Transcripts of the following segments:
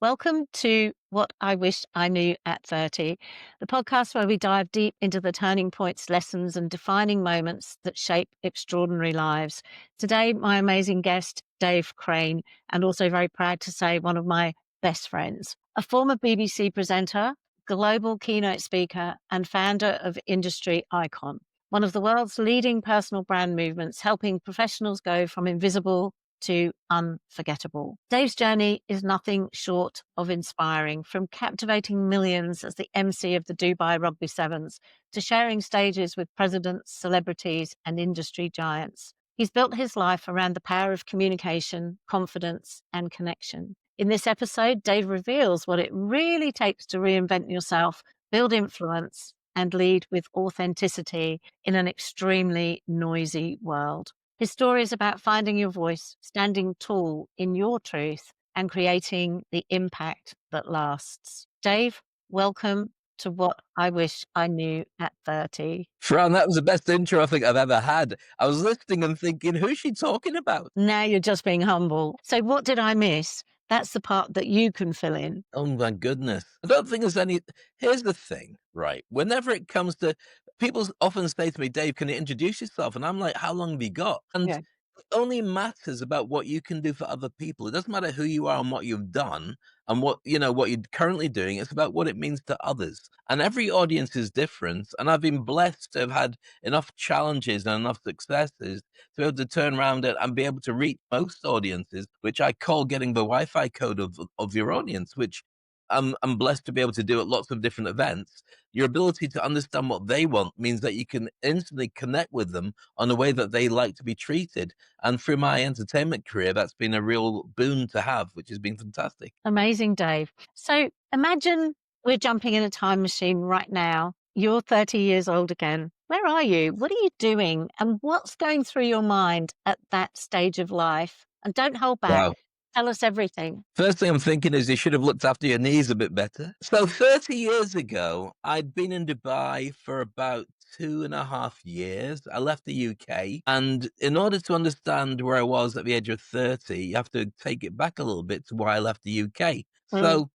Welcome to What I Wish I Knew at 30, the podcast where we dive deep into the turning points, lessons, and defining moments that shape extraordinary lives. Today, my amazing guest, Dave Crane, and also very proud to say one of my best friends, a former BBC presenter, global keynote speaker, and founder of Industry Icon, one of the world's leading personal brand movements, helping professionals go from invisible to unforgettable. Dave's journey is nothing short of inspiring, from captivating millions as the MC of the Dubai Rugby Sevens to sharing stages with presidents, celebrities, and industry giants. He's built his life around the power of communication, confidence, and connection. In this episode, Dave reveals what it really takes to reinvent yourself, build influence, and lead with authenticity in an extremely noisy world. His story is about finding your voice, standing tall in your truth, and creating the impact that lasts. Dave, welcome to What I Wish I Knew at 30. Fran, that was the best intro I think I've ever had. I was listening and thinking, who's she talking about? Now you're just being humble. So what did I miss? That's the part that you can fill in. Oh my goodness. I don't think there's any. Here's the thing, right? Whenever it comes to people often say to me, Dave, can you introduce yourself? And I'm like, how long have you got? And Yeah. it only matters about what you can do for other people. It doesn't matter who you are and what you've done and what what you're currently doing. It's about what it means to others. And every audience is different. And I've been blessed to have had enough challenges and enough successes to be able to turn around it and be able to reach most audiences, which I call getting the Wi-Fi code of your audience, which I'm blessed to be able to do at lots of different events. Your ability to understand what they want means that you can instantly connect with them on a way that they like to be treated. And through my entertainment career, that's been a real boon to have, which has been fantastic. Amazing, Dave. So imagine we're jumping in a time machine right now. You're 30 years old again. Where are you? What are you doing? And what's going through your mind at that stage of life? And don't hold back. Wow. Tell us everything. First thing I'm thinking is you should have looked after your knees a bit better. So 30 years ago, I'd been in Dubai for about 2.5 years. I left the UK. And in order to understand where I was at the age of 30, you have to take it back a little bit to why I left the UK. So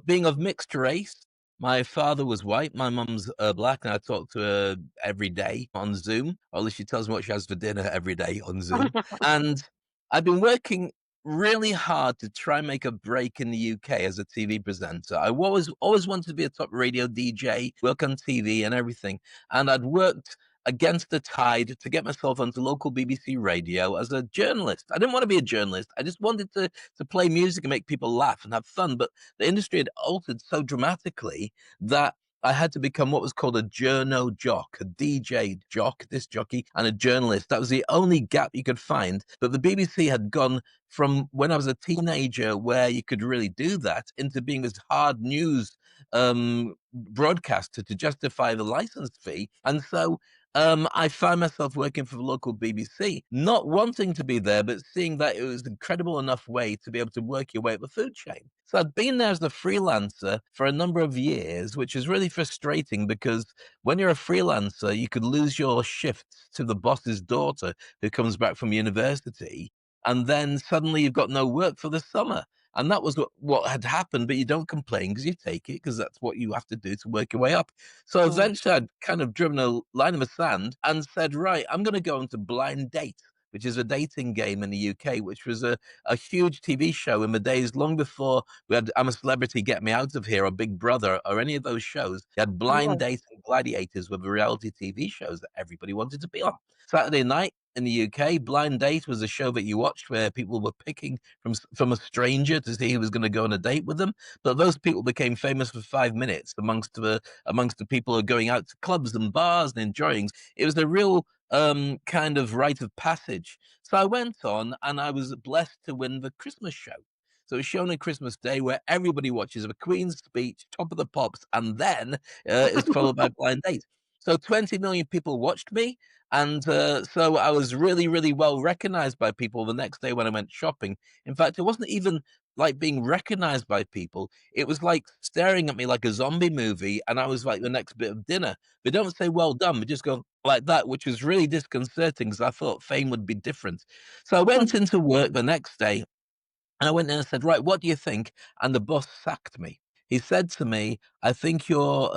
being of mixed race, my father was white, my mum's black, and I talk to her every day on Zoom, or at least she tells me what she has for dinner every day on Zoom. And I've been working really hard to try and make a break in the UK as a TV presenter. I always wanted to be a top radio DJ, work on TV and everything. And I'd worked against the tide to get myself onto local BBC radio as a journalist. I didn't want to be a journalist. I just wanted to play music and make people laugh and have fun. But the industry had altered so dramatically that I had to become what was called a journo jock, a DJ jock, disc jockey, and a journalist. That was the only gap you could find. But the BBC had gone from when I was a teenager, where you could really do that, into being this hard news broadcaster to justify the license fee. And so I found myself working for the local BBC, not wanting to be there, but seeing that it was an incredible enough way to be able to work your way up the food chain. So I'd been there as a freelancer for a number of years, which is really frustrating because when you're a freelancer, you could lose your shifts to the boss's daughter who comes back from university. And then suddenly you've got no work for the summer. And that was what had happened, but you don't complain because you take it because that's what you have to do to work your way up. So eventually I'd kind of driven a line in the sand and said, right, I'm going to go into Blind Date, which is a dating game in the UK, which was a huge TV show in the days long before we had I'm a Celebrity, Get Me Out of Here or Big Brother or any of those shows. You had Blind Date and Gladiators were the reality TV shows that everybody wanted to be on. Saturday night in the UK, Blind Date was a show that you watched where people were picking from a stranger to see who was going to go on a date with them. But those people became famous for 5 minutes amongst the people who are going out to clubs and bars and enjoying. It was a real kind of rite of passage. So I went on and I was blessed to win the Christmas show. So it's shown on Christmas Day where everybody watches the Queen's speech, Top of the Pops, and then it's followed by Blind Date. So 20 million people watched me. And so I was really, really well recognized by people the next day when I went shopping. In fact, it wasn't even like being recognized by people. It was like staring at me like a zombie movie. And I was like the next bit of dinner. They don't say well done, they just go like that, which was really disconcerting because I thought fame would be different. So I went into work the next day and I went in and said, "Right, what do you think?" And the boss sacked me. He said to me, I think your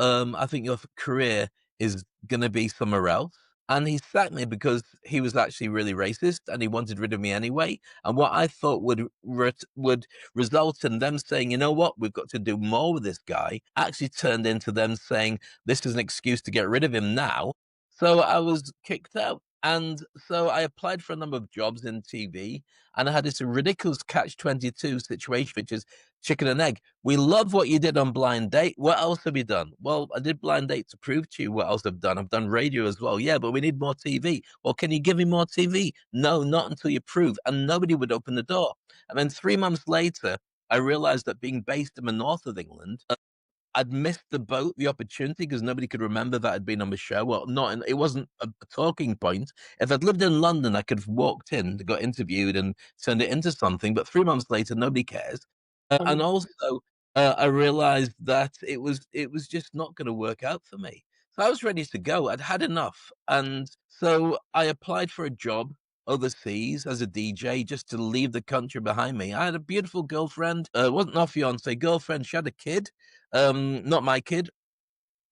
career is gonna be somewhere else." And he sacked me because he was actually really racist and he wanted rid of me anyway. And what I thought would result in them saying, "You know what? We've got to do more with this guy," actually turned into them saying, "This is an excuse to get rid of him now." So I was kicked out. And so I applied for a number of jobs in TV, and I had this ridiculous catch-22 situation, which is chicken and egg. We love what you did on Blind Date. What else have you done? Well, I did Blind Date to prove to you what else I've done. I've done radio as well. Yeah, but we need more TV. Well, can you give me more TV? No, not until you prove. And nobody would open the door. And then 3 months later, I realized that being based in the north of England, I'd missed the boat, the opportunity, because nobody could remember that I'd been on the show. Well, not in, it wasn't a talking point. If I'd lived in London, I could have walked in, got interviewed, and turned it into something. But 3 months later, nobody cares. And Mm. also, I realized that it was just not going to work out for me. So I was ready to go. I'd had enough, and so I applied for a job overseas as a DJ just to leave the country behind me. I had a beautiful girlfriend. Wasn't my fiance, girlfriend. She had a kid, not my kid.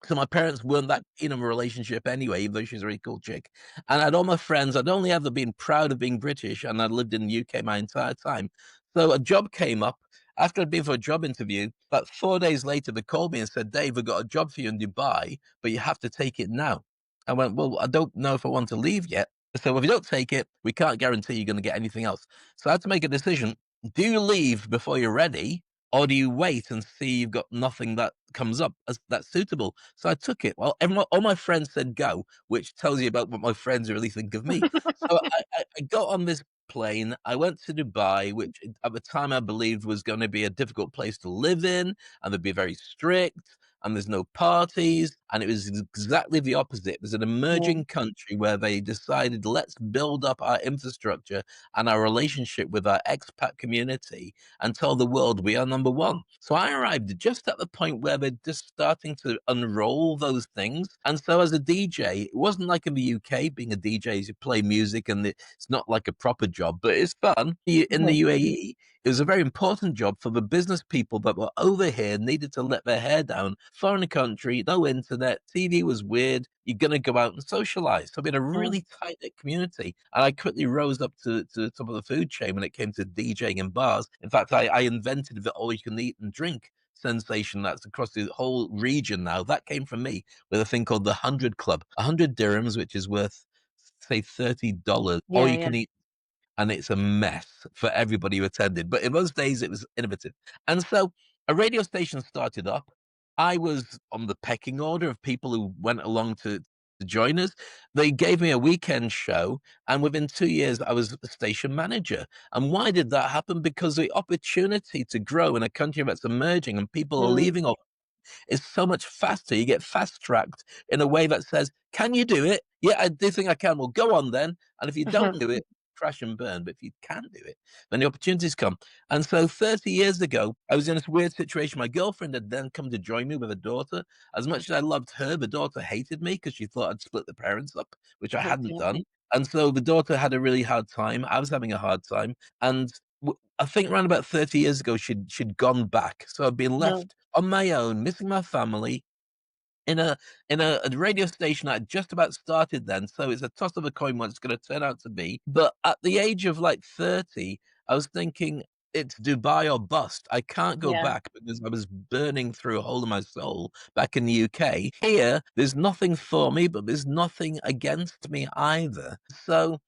So my parents weren't that keen on a relationship anyway, even though she's a really cool chick. And I had all my friends. I'd only ever been proud of being British, and I'd lived in the UK my entire time. So a job came up. After I'd been for a job interview, about 4 days later, they called me and said, "Dave, we've got a job for you in Dubai, but you have to take it now." I went, "Well, I don't know if I want to leave yet. So if you don't take it, we can't guarantee you're going to get anything else." So I had to make a decision. Do you leave before you're ready? Or do you wait and see you've got nothing that comes up that's suitable? So I took it. Well, all my friends said go, which tells you about what my friends really think of me. So I got on this plane. I went to Dubai, which at the time I believed was going to be a difficult place to live in, and they'd be very strict, and there's no parties. And it was exactly the opposite. It was an Yeah. emerging country where they decided, let's build up our infrastructure and our relationship with our expat community and tell the world we are number one. So I arrived just at the point where they're just starting to unroll those things. And so as a DJ, it wasn't like in the UK, being a DJ is you play music and it's not like a proper job, but it's fun. In the Mhm. UAE, it was a very important job for the business people that were over here, needed to let their hair down, foreign country, no internet, TV was weird. You're going to go out and socialize. So we had a Mm. really tight knit community. And I quickly rose up to the top of the food chain when it came to DJing in bars. In fact, I invented the all you can eat and drink sensation that's across the whole region now. That came from me with a thing called the 100 Club. 100 dirhams, which is worth, say, $30, all Yeah, you yeah. can eat, and it's a mess for everybody who attended. But in those days, it was innovative. And so a radio station started up. I was on the pecking order of people who went along to join us. They gave me a weekend show, and within 2 years, I was a station manager. And why did that happen? Because the opportunity to grow in a country that's emerging and people are Mm. leaving is so much faster. You get fast tracked in a way that says, "Can you do it? Yeah, I do think I can." Well, go on then. And if you don't do it, crash and burn. But if you can do it, then the opportunities come. And so 30 years ago, I was in this weird situation. My girlfriend had then come to join me with a daughter. As much as I loved her, the daughter hated me because she thought I'd split the parents up, which I Oh, hadn't dear. done. And so the daughter had a really hard time. I was having a hard time. And I think around about 30 years ago, she'd gone back. So I'd been No. left on my own, missing my family in a radio station I had just about started then. So it's a toss of a coin what it's going to turn out to be. But at the age of like 30, I was thinking it's Dubai or bust. I can't go Yeah. back because I was burning through a hole in my soul back in the UK. Here, there's nothing for me, but there's nothing against me either. So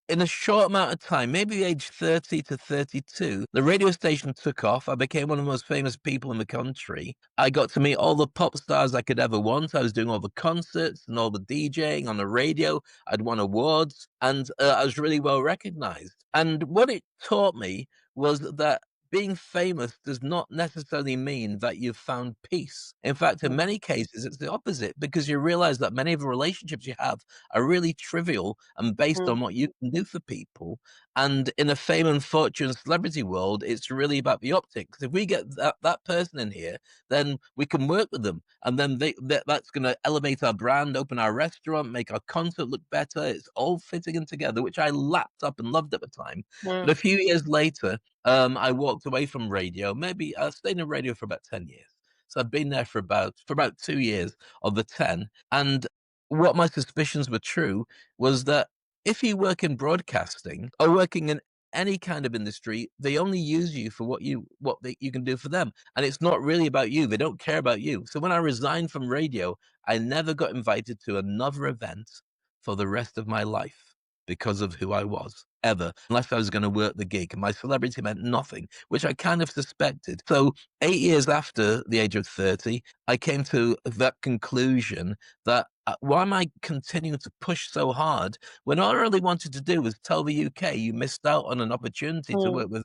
in a short amount of time, maybe age 30 to 32, the radio station took off. I became one of the most famous people in the country. I got to meet all the pop stars I could ever want. I was doing all the concerts and all the DJing on the radio. I'd won awards and I was really well recognized. And what it taught me was that being famous does not necessarily mean that you've found peace. In fact, in Mm, many cases, it's the opposite because you realize that many of the relationships you have are really trivial and based mm, on what you can do for people. And in a fame and fortune celebrity world, it's really about the optics. If we get that person in here, then we can work with them. And then that's going to elevate our brand, open our restaurant, make our concert look better. It's all fitting in together, which I lapped up and loved at the time. But mm, a few years later, I walked away from radio. Maybe I stayed in radio for about 10 years. So I've been there for about 2 years of the 10. And what my suspicions were true was that if you work in broadcasting or working in any kind of industry, they only use you for you can do for them. And it's not really about you. They don't care about you. So when I resigned from radio, I never got invited to another event for the rest of my life because of who I was, ever, unless I was going to work the gig. And my celebrity meant nothing, which I kind of suspected. So 8 years after the age of 30, I came to that conclusion that why am I continuing to push so hard when all I really wanted to do was tell the UK you missed out on an opportunity to mm, work with.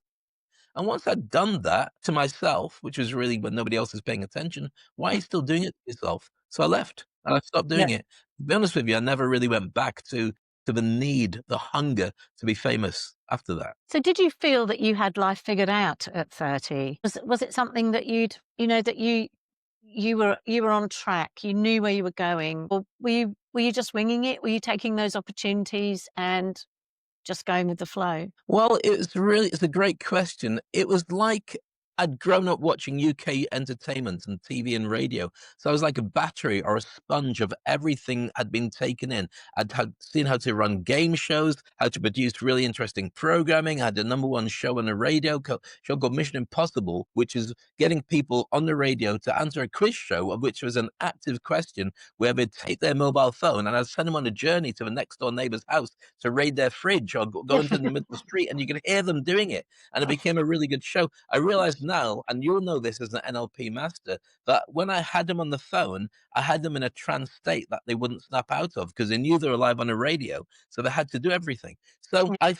And once I'd done that to myself, which was really when nobody else is paying attention, why are you still doing it to yourself? So I left and I stopped yeah. doing it. To be honest with you, I never really went back to the need, the hunger to be famous after that. So did you feel that you had life figured out at 30? Was it something that that you were on track, you knew where you were going? Or were you just winging it? Were you taking those opportunities and just going with the flow? Well, it's a great question. It was like I'd grown up watching UK entertainment and TV and radio. So I was like a battery or a sponge of everything I'd been taken in. I'd had seen how to run game shows, how to produce really interesting programming. I had a number one show on the radio show called Mission Impossible, which is getting people on the radio to answer a quiz show, of which was an active question where they'd take their mobile phone and I'd send them on a journey to the next door neighbor's house to raid their fridge or go into the middle of the street, and you can hear them doing it. And it became a really good show. I realize now, and you'll know this as an NLP master, that when I had them on the phone, I had them in a trance state that they wouldn't snap out of because they knew they were live on a radio. So they had to do everything. So I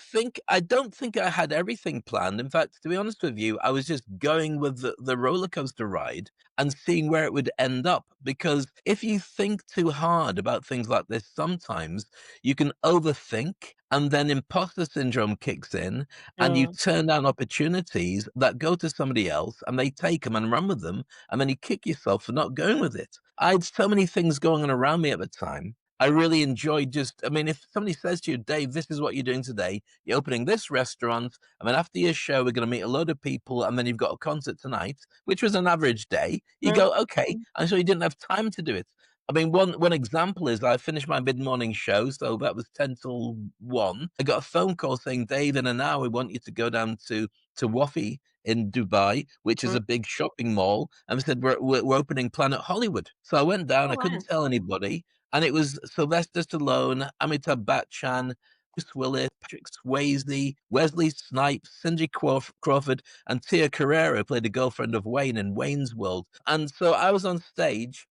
don't think I had everything planned. In fact, to be honest with you, I was just going with the roller coaster ride and seeing where it would end up. Because if you think too hard about things like this, sometimes you can overthink, and then imposter syndrome kicks in, and you Mm, turn down opportunities that go to somebody else, and they take them and run with them, and then you kick yourself for not going with it. I had so many things going on around me at the time. I really enjoyed I mean, if somebody says to you, Dave, this is what you're doing today, you're opening this restaurant, and then after your show, we're going to meet a load of people, and then you've got a concert tonight, which was an average day, you mm. go, okay. And so you didn't have time to do it. I mean, one example is I finished my mid-morning show, so that was 10 till 1. I got a phone call saying, "Dave, in an hour, we want you to go down to Wafi in Dubai, which is Mm. a big shopping mall." And they said, "We're opening Planet Hollywood." So I went down, Oh, I wow. couldn't tell anybody, and it was Sylvester Stallone, Amitabh Bachchan, Bruce Willis, Patrick Swayze, Wesley Snipes, Cindy Crawford, and Tia Carrere, who played the girlfriend of Wayne in Wayne's World. And so I was on stage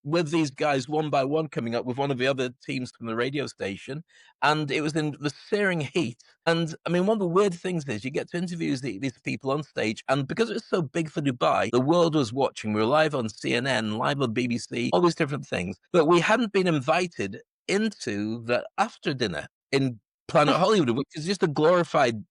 with these guys one by one coming up with one of the other teams from the radio station, and it was in the searing heat. And I mean, one of the weird things is you get to interview these people on stage, and because it was so big for Dubai, the world was watching. We were live on CNN, live on BBC, all these different things, but we hadn't been invited into the after dinner in Planet Hollywood, which is just a glorified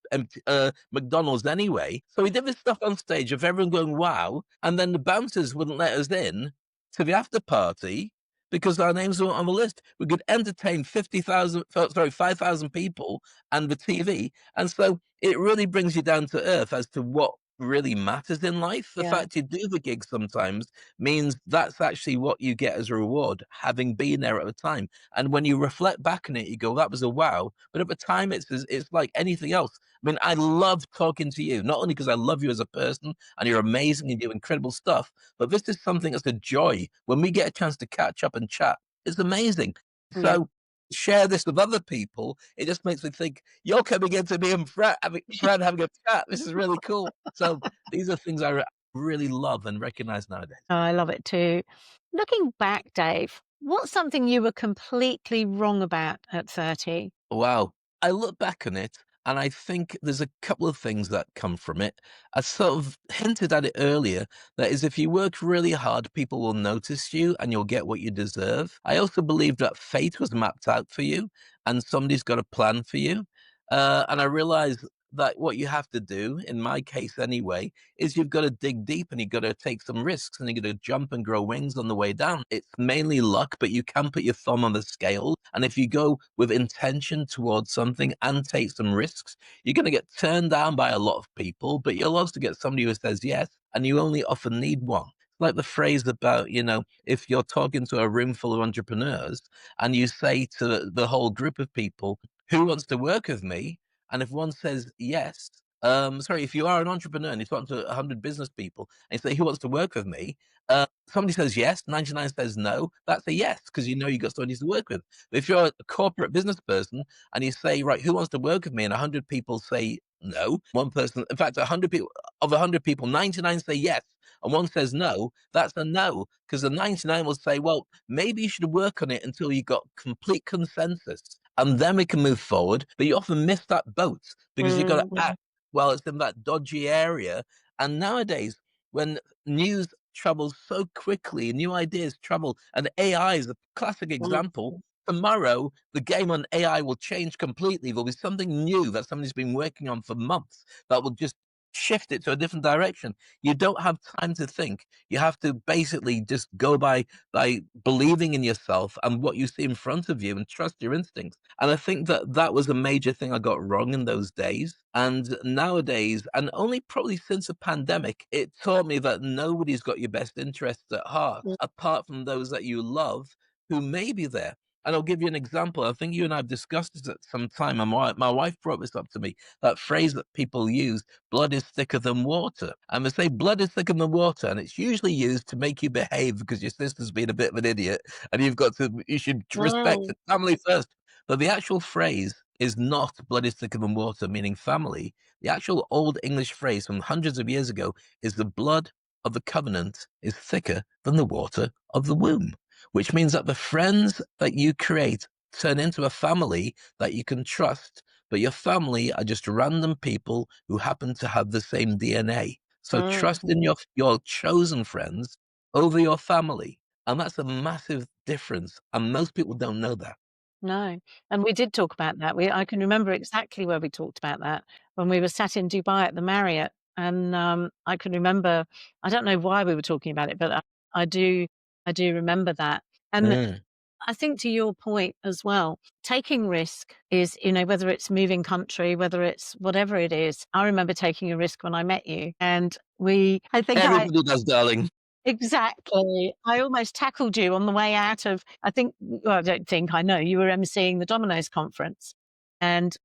McDonald's anyway. So we did this stuff on stage of everyone going wow, and then the bouncers wouldn't let us in to the after party because our names weren't on the list. We could entertain 50,000, sorry, 5,000 people and the TV. And so it really brings you down to earth as to what really matters in life. The Yeah, fact you do the gig sometimes means that's actually what you get as a reward, having been there at the time. And when you reflect back on it, you go, that was a wow. But at the time, it's like anything else. I mean, I love talking to you, not only because I love you as a person and you're amazing and do incredible stuff, but this is something that's a joy. When we get a chance to catch up and chat, it's amazing. yeah. So share this with other people. It just makes me think you're coming in to me and Fran having a chat. This is really cool. So these are things I really love and recognize nowadays. Oh, I love it too. Looking back, Dave, what's something you were completely wrong about at 30? Wow. I look back on it And I think there's a couple of things that come from it. I sort of hinted at it earlier. That is, if you work really hard, people will notice you and you'll get what you deserve. I also believe that fate was mapped out for you and somebody's got a plan for you. And I realize that what you have to do, in my case anyway, is you've got to dig deep and you've got to take some risks and you've got to jump and grow wings on the way down. It's mainly luck, but you can put your thumb on the scale. And if you go with intention towards something and take some risks, you're going to get turned down by a lot of people, but you'll also get somebody who says yes, and you only often need one. Like the phrase about, if you're talking to a room full of entrepreneurs and you say to the whole group of people, who wants to work with me? And if one says yes, sorry, if you are an entrepreneur and you're talking to 100 business people and you say, who wants to work with me? Somebody says yes, 99 says no. That's a yes, because you know you've got somebody to work with. But if you're a corporate business person and you say, right, who wants to work with me? And 100 people say no. One person, in fact, 100 people, of 100 people, 99 say yes, and one says no. That's a no, because the 99 will say, well, maybe you should work on it until you got complete consensus. And then we can move forward. But you often miss that boat because you've got to Mm, act while it's in that dodgy area. And nowadays, when news travels so quickly, new ideas travel, and AI is a classic mm, example. Tomorrow, the game on AI will change completely. There'll be something new that somebody's been working on for months that will just shift it to a different direction. You don't have time to think. You have to basically just go by believing in yourself and what you see in front of you and trust your instincts. And I think that that was a major thing I got wrong in those days. And nowadays, and only probably since the pandemic, it taught me that nobody's got your best interests at heart, mm, apart from those that you love who may be there. And I'll give you an example. I think you and I have discussed this at some time. And my wife brought this up to me, that phrase that people use, blood is thicker than water. And they say blood is thicker than water. And it's usually used to make you behave because your sister's been a bit of an idiot and you should respect mm, the family first. But the actual phrase is not blood is thicker than water, meaning family. The actual old English phrase from hundreds of years ago is the blood of the covenant is thicker than the water of the womb, which means that the friends that you create turn into a family that you can trust, but your family are just random people who happen to have the same DNA. So mm. trust in your chosen friends over your family. And that's a massive difference. And most people don't know that. No, and we did talk about that. I can remember exactly where we talked about that when we were sat in Dubai at the Marriott, and, I can remember I don't know why we were talking about it, but I do I do remember that, and Mm. I think to your point as well, taking risk is, whether it's moving country, whether it's whatever it is. I remember taking a risk when I met you, and I think I Everybody does, darling. exactly. I almost tackled you on the way out of I think well, I don't think, I know, you were emceeing the Domino's conference, and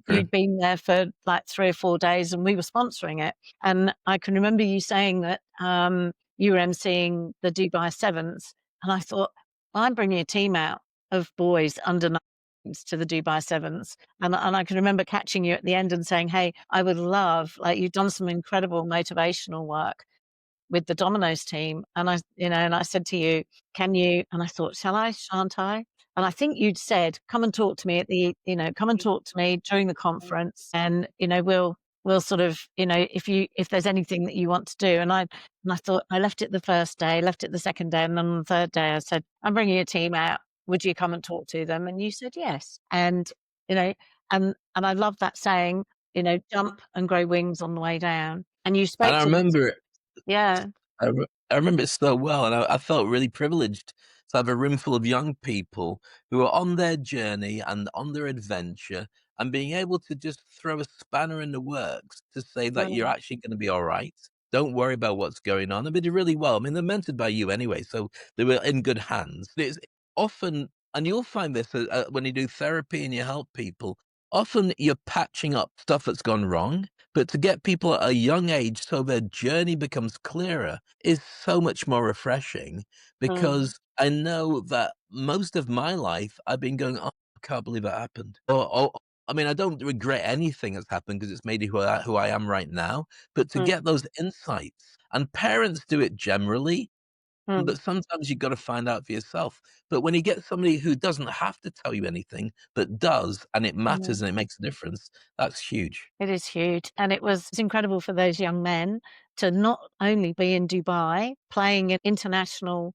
True. you'd been there for, like, 3 or 4 days, and we were sponsoring it, and I can remember you saying that, you were emceeing the Dubai Sevens, and I thought, "I'm bringing a team out of boys under 9s to the Dubai Sevens," and I can remember catching you at the end and saying, "Hey, I would love" like, you've done some incredible motivational work with the Domino's team, and I said to you, "Can you?" And I thought, "Shall I? Shan't I?" And I think you'd said, "Come and talk to me come and talk to me during the conference, and we'll sort of, if there's anything that you want to do." And I thought I left it the first day, left it the second day, and then on the third day I said, "I'm bringing a team out. Would you come and talk to them?" And you said yes. And you know, and I love that saying, jump and grow wings on the way down. And you And spoke I to this. remember Yeah. I remember it so well, and I felt really privileged to have a room full of young people who are on their journey and on their adventure, and being able to just throw a spanner in the works to say that you're Mm, actually going to be all right. Don't worry about what's going on. And they did really well. I mean, they're mentored by you anyway, so they were in good hands. It's often, and you'll find this when you do therapy and you help people. Often you're patching up stuff that's gone wrong, but to get people at a young age so their journey becomes clearer is so much more refreshing mm, because I know that most of my life I've been going, "Oh, I can't believe that happened." Or I mean, I don't regret anything that's happened because it's made me who I am right now. But to mm, get those insights, and parents do it generally, Mm, but sometimes you've got to find out for yourself. But when you get somebody who doesn't have to tell you anything, but does, and it mm. matters and it makes a difference, that's huge. It is huge, and it's incredible for those young men to not only be in Dubai playing an international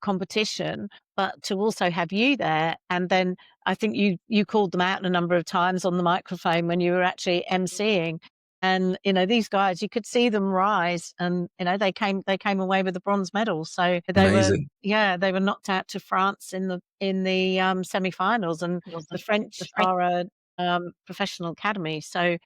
competition, but to also have you there. And then I think you called them out a number of times on the microphone when you were actually emceeing. And, these guys, you could see them rise and, they came away with the bronze medal. So they were Amazing. yeah, they were knocked out to France in the semi-finals, and the French are a professional academy. So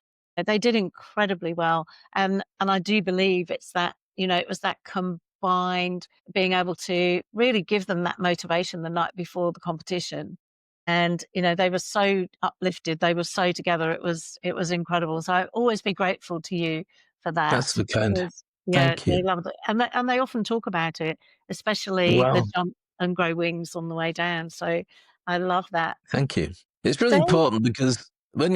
they did incredibly well, and I do believe it's that it was that combined being able to really give them that motivation the night before the competition, and they were so uplifted, they were so together. It was incredible. So I always be grateful to you for that That's the kind. because yeah, Thank they you. loved it, and they often talk about it, especially the Wow. jump and grow wings on the way down. So I love that. Thank you. It's really So important because when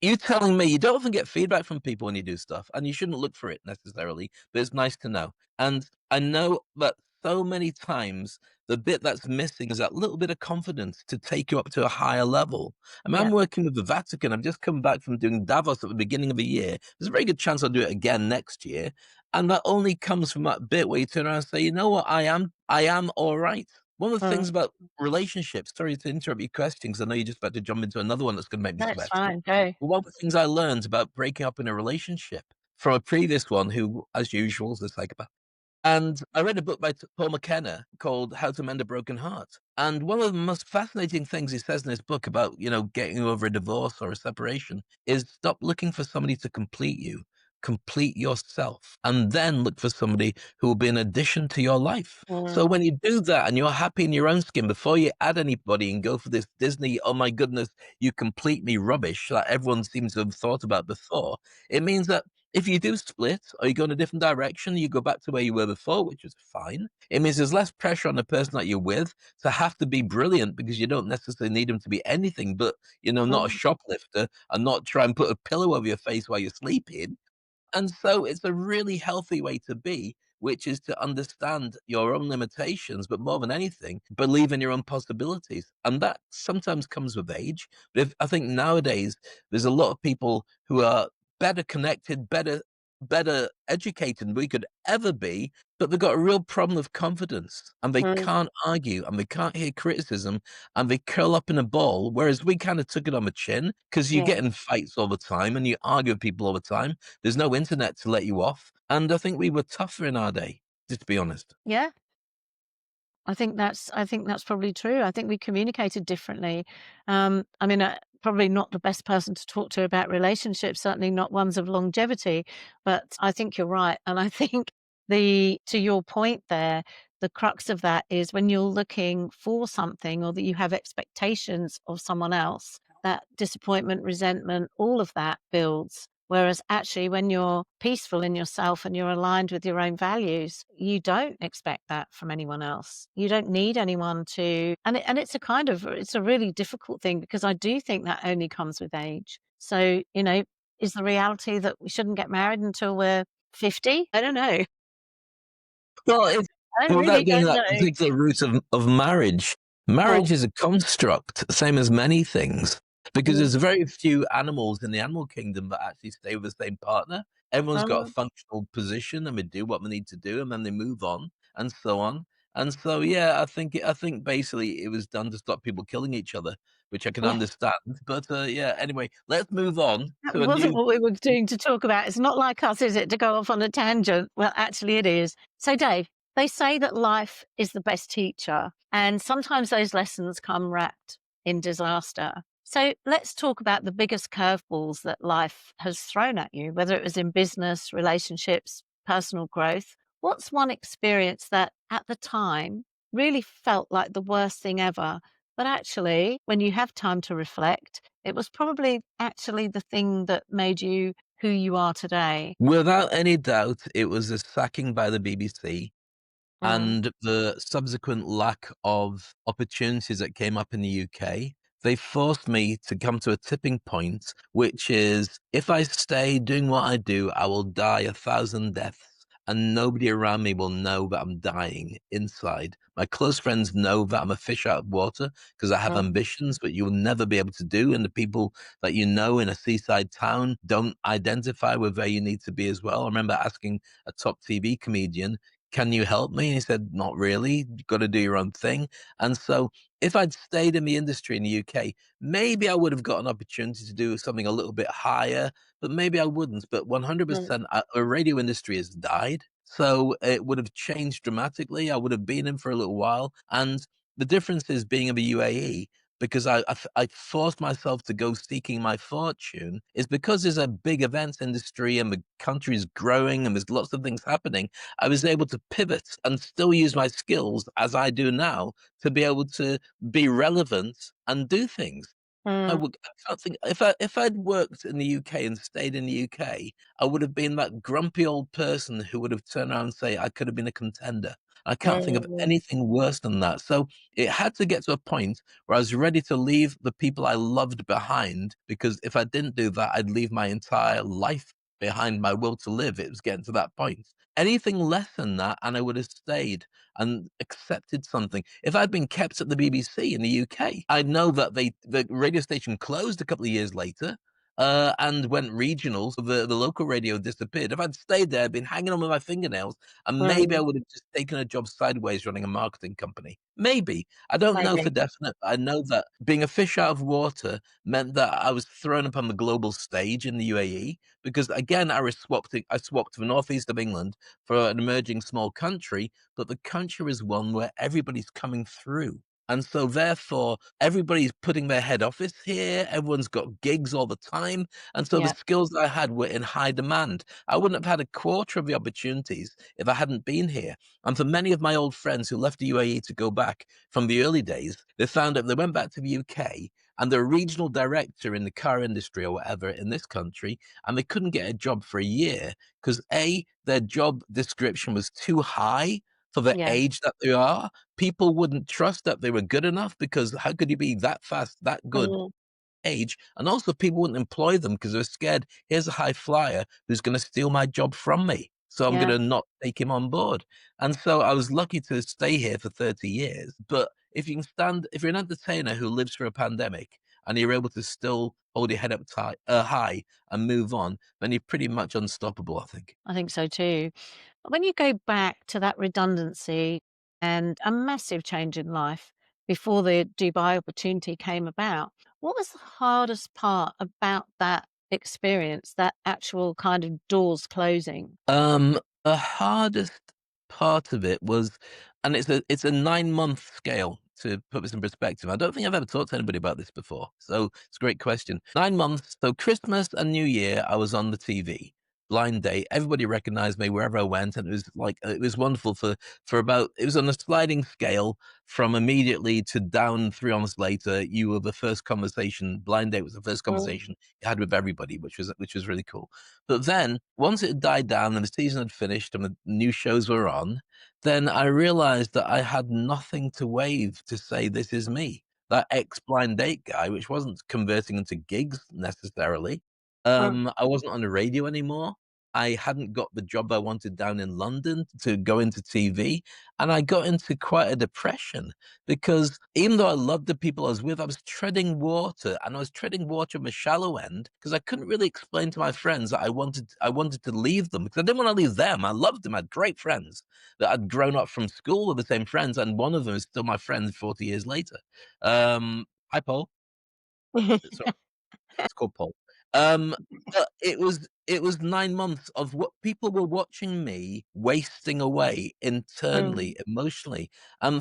you telling me you don't often get feedback from people when you do stuff, and you shouldn't look for it necessarily, but it's nice to know. And I know that so many times the bit that's missing is that little bit of confidence to take you up to a higher level. I mean, yeah. I'm working with the Vatican. I've just come back from doing Davos at the beginning of the year. There's a very good chance I'll do it again next year. And that only comes from that bit where you turn around and say, you know what, I am all right. One of the things Mm. about relationships, sorry to interrupt your question, because I know you're just about to jump into another one that's gonna make me No, it's sweat. fine, go. But one of the things I learned about breaking up in a relationship from a previous one who, as usual, is a psychopath. And I read a book by Paul McKenna called How to Mend a Broken Heart. And one of the most fascinating things he says in his book about, getting over a divorce or a separation is stop looking for somebody to complete you. Complete yourself and then look for somebody who will be an addition to your life. So Mm, when you do that and you're happy in your own skin before you add anybody and go for this Disney, oh my goodness, you complete me rubbish that everyone seems to have thought about before, it means that if you do split or you go in a different direction, you go back to where you were before, which is fine. It means there's less pressure on the person that you're with to have to be brilliant because you don't necessarily need them to be anything but, not a mm, shoplifter and not try and put a pillow over your face while you're sleeping. And so it's a really healthy way to be, which is to understand your own limitations, but more than anything, believe in your own possibilities. And that sometimes comes with age. But I think nowadays there's a lot of people who are better connected, better educated than we could ever be, but they've got a real problem of confidence and they mm, can't argue and they can't hear criticism and they curl up in a ball. Whereas we kind of took it on the chin because you yeah, get in fights all the time and you argue with people all the time. There's no internet to let you off, and I think we were tougher in our day, just to be honest. yeah. I think that's probably true. I think we communicated differently. I mean, probably not the best person to talk to about relationships, certainly not ones of longevity, but I think you're right. And I think to your point there, the crux of that is when you're looking for something or that you have expectations of someone else, that disappointment, resentment, all of that builds. Whereas actually, when you're peaceful in yourself and you're aligned with your own values, you don't expect that from anyone else. You don't need anyone to, and it's a really difficult thing because I do think that only comes with age. So, is the reality that we shouldn't get married until we're 50? I don't know. Well, it's I without really going don't that know. particular route of marriage, Oh, marriage is a construct, same as many things, because mm, there's very few animals in the animal kingdom that actually stay with the same partner. Everyone's got a oh, functional position and they do what they need to do and then they move on and so on. And so, yeah, I think basically it was done to stop people killing each other, which I can yeah. understand. But yeah, anyway, let's move on That to a wasn't new. what we were doing to talk about. It's not like us, is it, to go off on a tangent? Well, actually, it is. So, Dave, they say that life is the best teacher, and sometimes those lessons come wrapped in disaster. So, let's talk about the biggest curveballs that life has thrown at you, whether it was in business, relationships, personal growth. What's one experience that at the time really felt like the worst thing ever? But actually, when you have time to reflect, it was probably actually the thing that made you who you are today. Without any doubt, it was a sacking by the BBC Mm, and the subsequent lack of opportunities that came up in the UK. They forced me to come to a tipping point, which is if I stay doing what I do, I will die a thousand deaths. and nobody around me will know that I'm dying inside. My close friends know that I'm a fish out of water because I have Mm, ambitions, but you will never be able to do. And the people that you know in a seaside town don't identify with where you need to be as well. I remember asking a top TV comedian, can you help me? And he said, not really. You've got to do your own thing. And so if I'd stayed in the industry in the UK, maybe I would have got an opportunity to do something a little bit higher, but maybe I wouldn't. But mm, 100%, the radio industry has died. So it would have changed dramatically. I would have been in for a little while. And the difference is being in the UAE, because I forced myself to go seeking my fortune, is because there's a big events industry and the country's growing and there's lots of things happening. I was able to pivot and still use my skills as I do now to be able to be relevant and do things. mm, I can't think if I'd worked in the UK and stayed in the UK, I would have been that grumpy old person who would have turned around and say I could have been a contender. I can't think of mm. anything worse than that. So it had to get to a point where I was ready to leave the people I loved behind, because if I didn't do that, I'd leave my entire life behind, my will to live. It was getting to that point. Anything less than that, and I would have stayed and accepted something. If I'd been kept at the BBC in the UK, I know that the radio station closed a couple of years later, and went regional, so the local radio disappeared. If I'd stayed there, been hanging on with my fingernails, and maybe I Mm, would have just taken a job sideways running a marketing company. Maybe. I don't know for maybe. definite, but I know that being a fish out of water meant that I was thrown up on the global stage in the UAE, because again, I swapped the northeast of England for an emerging small country, but the country is one where everybody's coming through. And so therefore, everybody's putting their head office here. Everyone's got gigs all the time. And so the Yeah. skills that I had were in high demand. I wouldn't have had a quarter of the opportunities if I hadn't been here. And for many of my old friends who left the UAE to go back from the early days, they found that they went back to the UK and they're a regional director in the car industry or whatever in this country, and they couldn't get a job for a year because A, their job description was too high for the Yeah. age that they are. People wouldn't trust that they were good enough, because how could you be that fast, that good Mm, age? And also people wouldn't employ them because they're scared. Here's a high flyer who's going to steal my job from me. So I'm going yeah. to not take him on board. And so I was lucky to stay here for 30 years. But if you're an entertainer who lives through a pandemic and you're able to still hold your head up high and move on, then you're pretty much unstoppable, I think. I think so too. When you go back to that redundancy and a massive change in life before the Dubai opportunity came about, what was the hardest part about that experience, that actual kind of doors closing? The hardest part of it was, and it's a 9-month scale to put this in perspective. I don't think I've ever talked to anybody about this before, so it's a great question. 9 months, so Christmas and New Year, I was on the TV. Blind date. Everybody recognized me wherever I went, and it was wonderful for about, it was on a sliding scale from immediately to down 3 months later. You were the first conversation. Blind date was the first Mm, conversation you had with everybody, which was really cool. But then once it had died down and the season had finished and the new shows were on, then I realized that I had nothing to wave to say, "This is me." That ex-blind date guy, which wasn't converting into gigs necessarily. mm, I wasn't on the radio anymore. I hadn't got the job I wanted down in London to go into TV, and I got into quite a depression, because even though I loved the people I was with, I was treading water, and I was treading water on the shallow end because I couldn't really explain to my friends that I wanted to leave them, because I didn't want to leave them. I loved them. I had great friends that I'd grown up from school with, the same friends, and one of them is still my friend 40 years later. Hi, Paul. It's called Paul. Um, but it was 9 months of what people were watching me wasting away mm, internally, emotionally.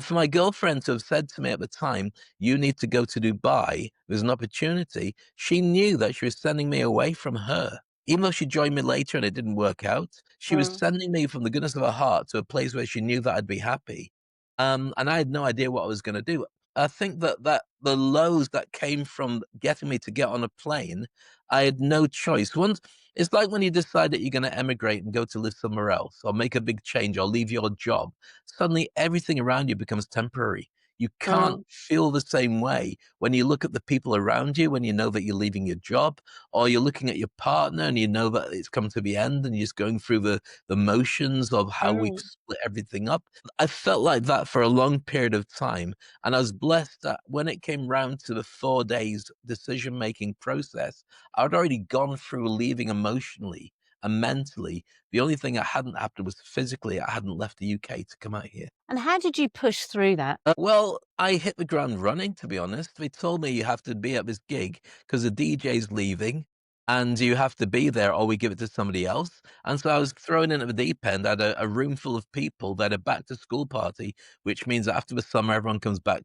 For my girlfriend to have said to me at the time, "You need to go to Dubai. There's an opportunity." She knew that she was sending me away from her. Even though she joined me later and it didn't work out, she was mm. sending me from the goodness of her heart to a place where she knew that I'd be happy. And I had no idea what I was gonna do. I think that the lows that came from getting me to get on a plane, I had no choice. Once It's like when you decide that you're gonna emigrate and go to live somewhere else or make a big change or leave your job, suddenly everything around you becomes temporary. You can't Mm. feel the same way when you look at the people around you, when you know that you're leaving your job, or you're looking at your partner and you know that it's come to the end and you're just going through the motions of how we've Mm. split everything up. I felt like that for a long period of time. And I was blessed that when it came round to the 4 days decision making process, I'd already gone through leaving emotionally and mentally. The only thing that hadn't happened was physically, I hadn't left the UK to come out here. And how did you push through that? Well, I hit the ground running, to be honest. They told me you have to be at this gig because the DJ's leaving and you have to be there or we give it to somebody else. And so I was thrown in at the deep end. I had a room full of people that are back to school party, which means that after the summer, everyone comes back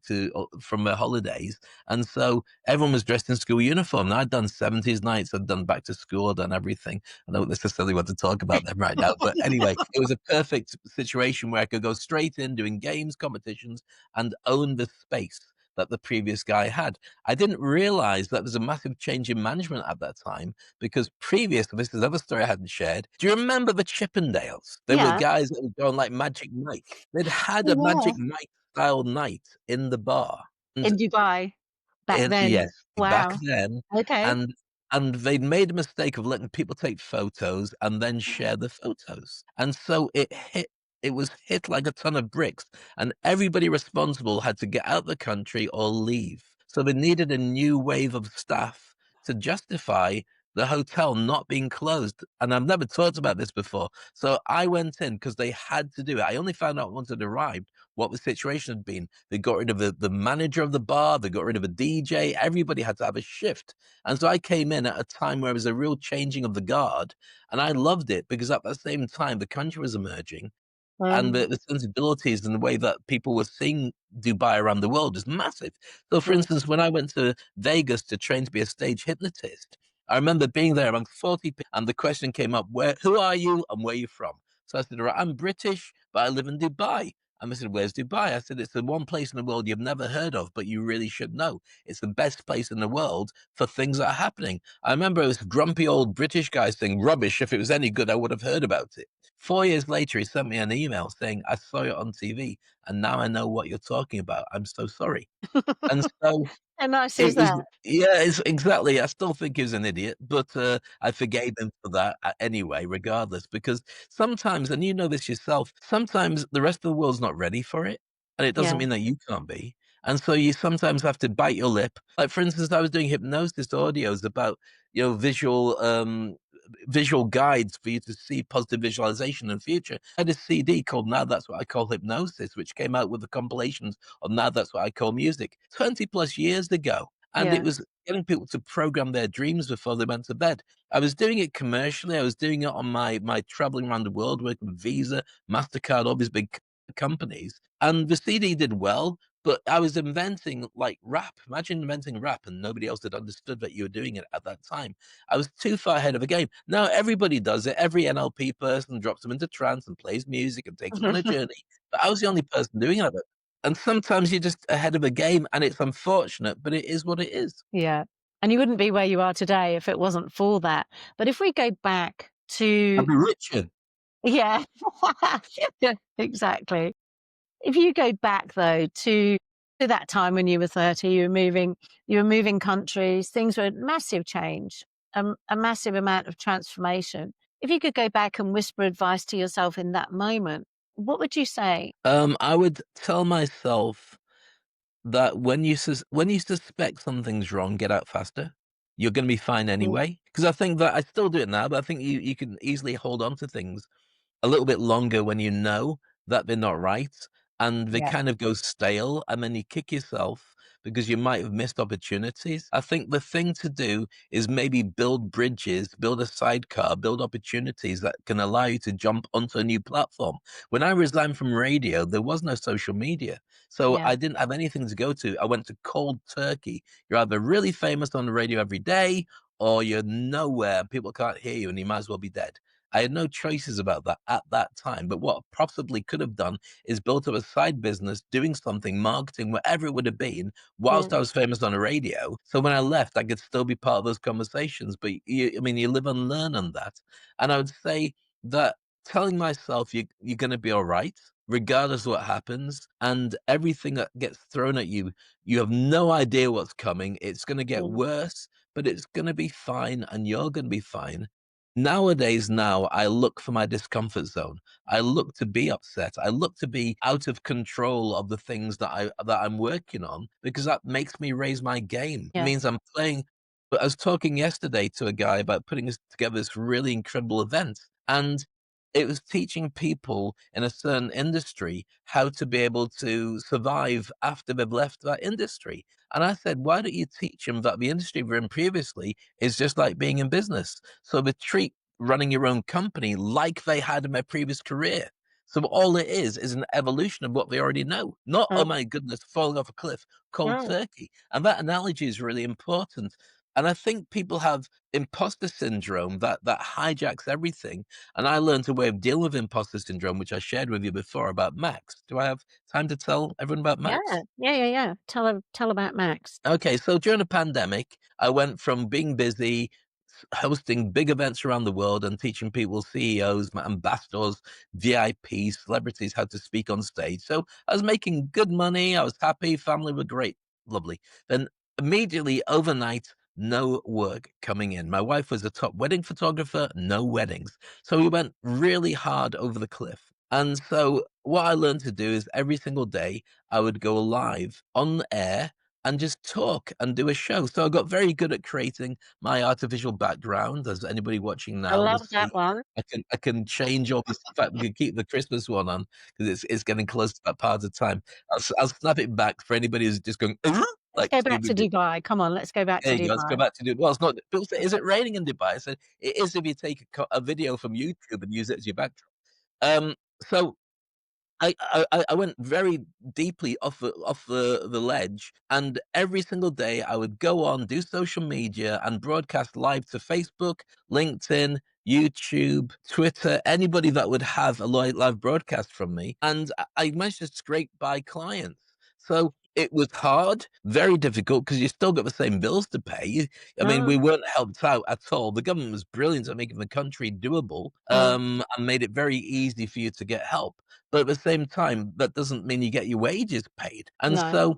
from their holidays. And so everyone was dressed in school uniform. And I'd done 70s nights, I'd done back to school, I'd done everything. I don't necessarily want to talk about them right now. But anyway, it was a perfect situation where I could go straight in doing games, competitions, and own the space that the previous guy had. I didn't realize that there's a massive change in management at that time because previous to this, there's another story I hadn't shared. Do you remember the Chippendales? They were Yeah. guys that would go on like Magic Mike. They'd had a Yeah. Magic Mike style night in the bar. And In Dubai back then. yes, back Wow. then, Okay. and they'd made a mistake of letting people take photos and then share the photos, and so it was hit like a ton of bricks, and everybody responsible had to get out the country or leave. So they needed a new wave of staff to justify the hotel not being closed, and I've never talked about this before. So I went in because they had to do it. I only found out once it arrived what the situation had been. They got rid of the manager of the bar, they got rid of a DJ, everybody had to have a shift. And so I came in at a time where there was a real changing of the guard, and I loved it because at the same time the country was emerging and Mm. the sensibilities and the way that people were seeing Dubai around the world is massive. So, for Mm. instance, when I went to Vegas to train to be a stage hypnotist, I remember being there amongst 40 people, and the question came up, who are you and where are you from? So I said, right, I'm British, but I live in Dubai. And they said, where's Dubai? I said, it's the one place in the world you've never heard of, but you really should know. It's the best place in the world for things that are happening. I remember this grumpy old British guy saying, rubbish. If it was any good, I would have heard about it. 4 years later, he sent me an email saying, I saw it on TV and now I know what you're talking about. I'm so sorry. And so How nice is it was, that? yeah, it's exactly. I still think he's an idiot, but I forgave him for that anyway, regardless, because sometimes, and you know this yourself, sometimes the rest of the world's not ready for it. And it doesn't Yeah. mean that you can't be. And so you sometimes have to bite your lip. Like, for instance, I was doing hypnosis audios about, visual guides for you to see positive visualization in the future. I had a CD called Now That's What I Call Hypnosis, which came out with the compilations of Now That's What I Call Music 20 plus years ago. And it Yeah. was getting people to program their dreams before they went to bed. I was doing it commercially. I was doing it on my traveling around the world, working with Visa, MasterCard, all these big companies. And the CD did well, but I was inventing like rap. Imagine inventing rap and nobody else had understood that you were doing it at that time. I was too far ahead of the game. Now everybody does it. Every NLP person drops them into trance and plays music and takes them on a journey. But I was the only person doing it. And sometimes you're just ahead of the game and it's unfortunate, but it is what it is. Yeah. And you wouldn't be where you are today if it wasn't for that. But if we go back to I'd be richer. yeah. Yeah, exactly. If you go back though to that time when you were 30, you were moving countries, things were massive change, a massive amount of transformation. If you could go back and whisper advice to yourself in that moment, what would you say? I would tell myself that when you suspect something's wrong, get out faster. You're gonna be fine Mm. anyway. Because I think that I still do it now, but I think you can easily hold on to things a little bit longer when you know that they're not right and they Yeah. kind of go stale and then you kick yourself because you might have missed opportunities. I think the thing to do is maybe build bridges, build a sidecar, build opportunities that can allow you to jump onto a new platform. When I resigned from radio, there was no social media. So Yeah. I didn't have anything to go to. I went to cold turkey. You're either really famous on the radio every day or you're nowhere. People can't hear you and you might as well be dead. I had no choices about that at that time. But what I possibly could have done is built up a side business, doing something, marketing, whatever it would have been, whilst Mm. I was famous on the radio. So when I left, I could still be part of those conversations. But I mean, you live and learn on that. And I would say that telling myself you're going to be all right regardless of what happens, and everything that gets thrown at you, you have no idea what's coming. It's going to get Mm. worse, but it's going to be fine, and you're going to be fine. Nowadays, now I look for my discomfort zone. I look to be upset. I look to be out of control of the things that I'm working on because that makes me raise my game. It Yeah. means I'm playing. But I was talking yesterday to a guy about putting together this really incredible event, and it was teaching people in a certain industry how to be able to survive after they've left that industry. And I said, why don't you teach them that the industry we're in previously is just like being in business? So they treat running your own company like they had in their previous career. So all it is an evolution of what they already know. Not, oh Mm. my goodness, falling off a cliff, cold Mm. turkey. And that analogy is really important. And I think people have imposter syndrome that hijacks everything. And I learned a way of dealing with imposter syndrome, which I shared with you before about Max. Do I have time to tell everyone about Yeah. Max? Yeah. Tell about Max. Okay, so during the pandemic, I went from being busy, hosting big events around the world and teaching people, CEOs, ambassadors, VIPs, celebrities how to speak on stage. So I was making good money. I was happy. Family were great. Lovely. Then immediately overnight, no work coming in. My wife was a top wedding photographer, no weddings. So we went really hard over the cliff. And so what I learned to do is every single day I would go live on air and just talk and do a show. So I got very good at creating my artificial background. As anybody watching I now will love that see, one. I can change all this. In fact, we can keep the Christmas one on because it's getting close to that part of time. I'll snap it back for anybody who's just going Let's like go back Scooby to Doo. Dubai. Come on, let's go back There to you go. Let's go Dubai. back to do. Well, it's not. People say, is it raining in Dubai? I said it is if you take a video from YouTube and use it as your backdrop. So I went very deeply off the ledge, and every single day I would go on, do social media, and broadcast live to Facebook, LinkedIn, YouTube, Twitter, anybody that would have a live broadcast from me, and I managed to scrape by clients. So it was hard, very difficult because you still got the same bills to pay. I mean, we Mm. weren't helped out at all. The government was brilliant at making the country doable, Mm. and made it very easy for you to get help. But at the same time, that doesn't mean you get your wages paid. And No. so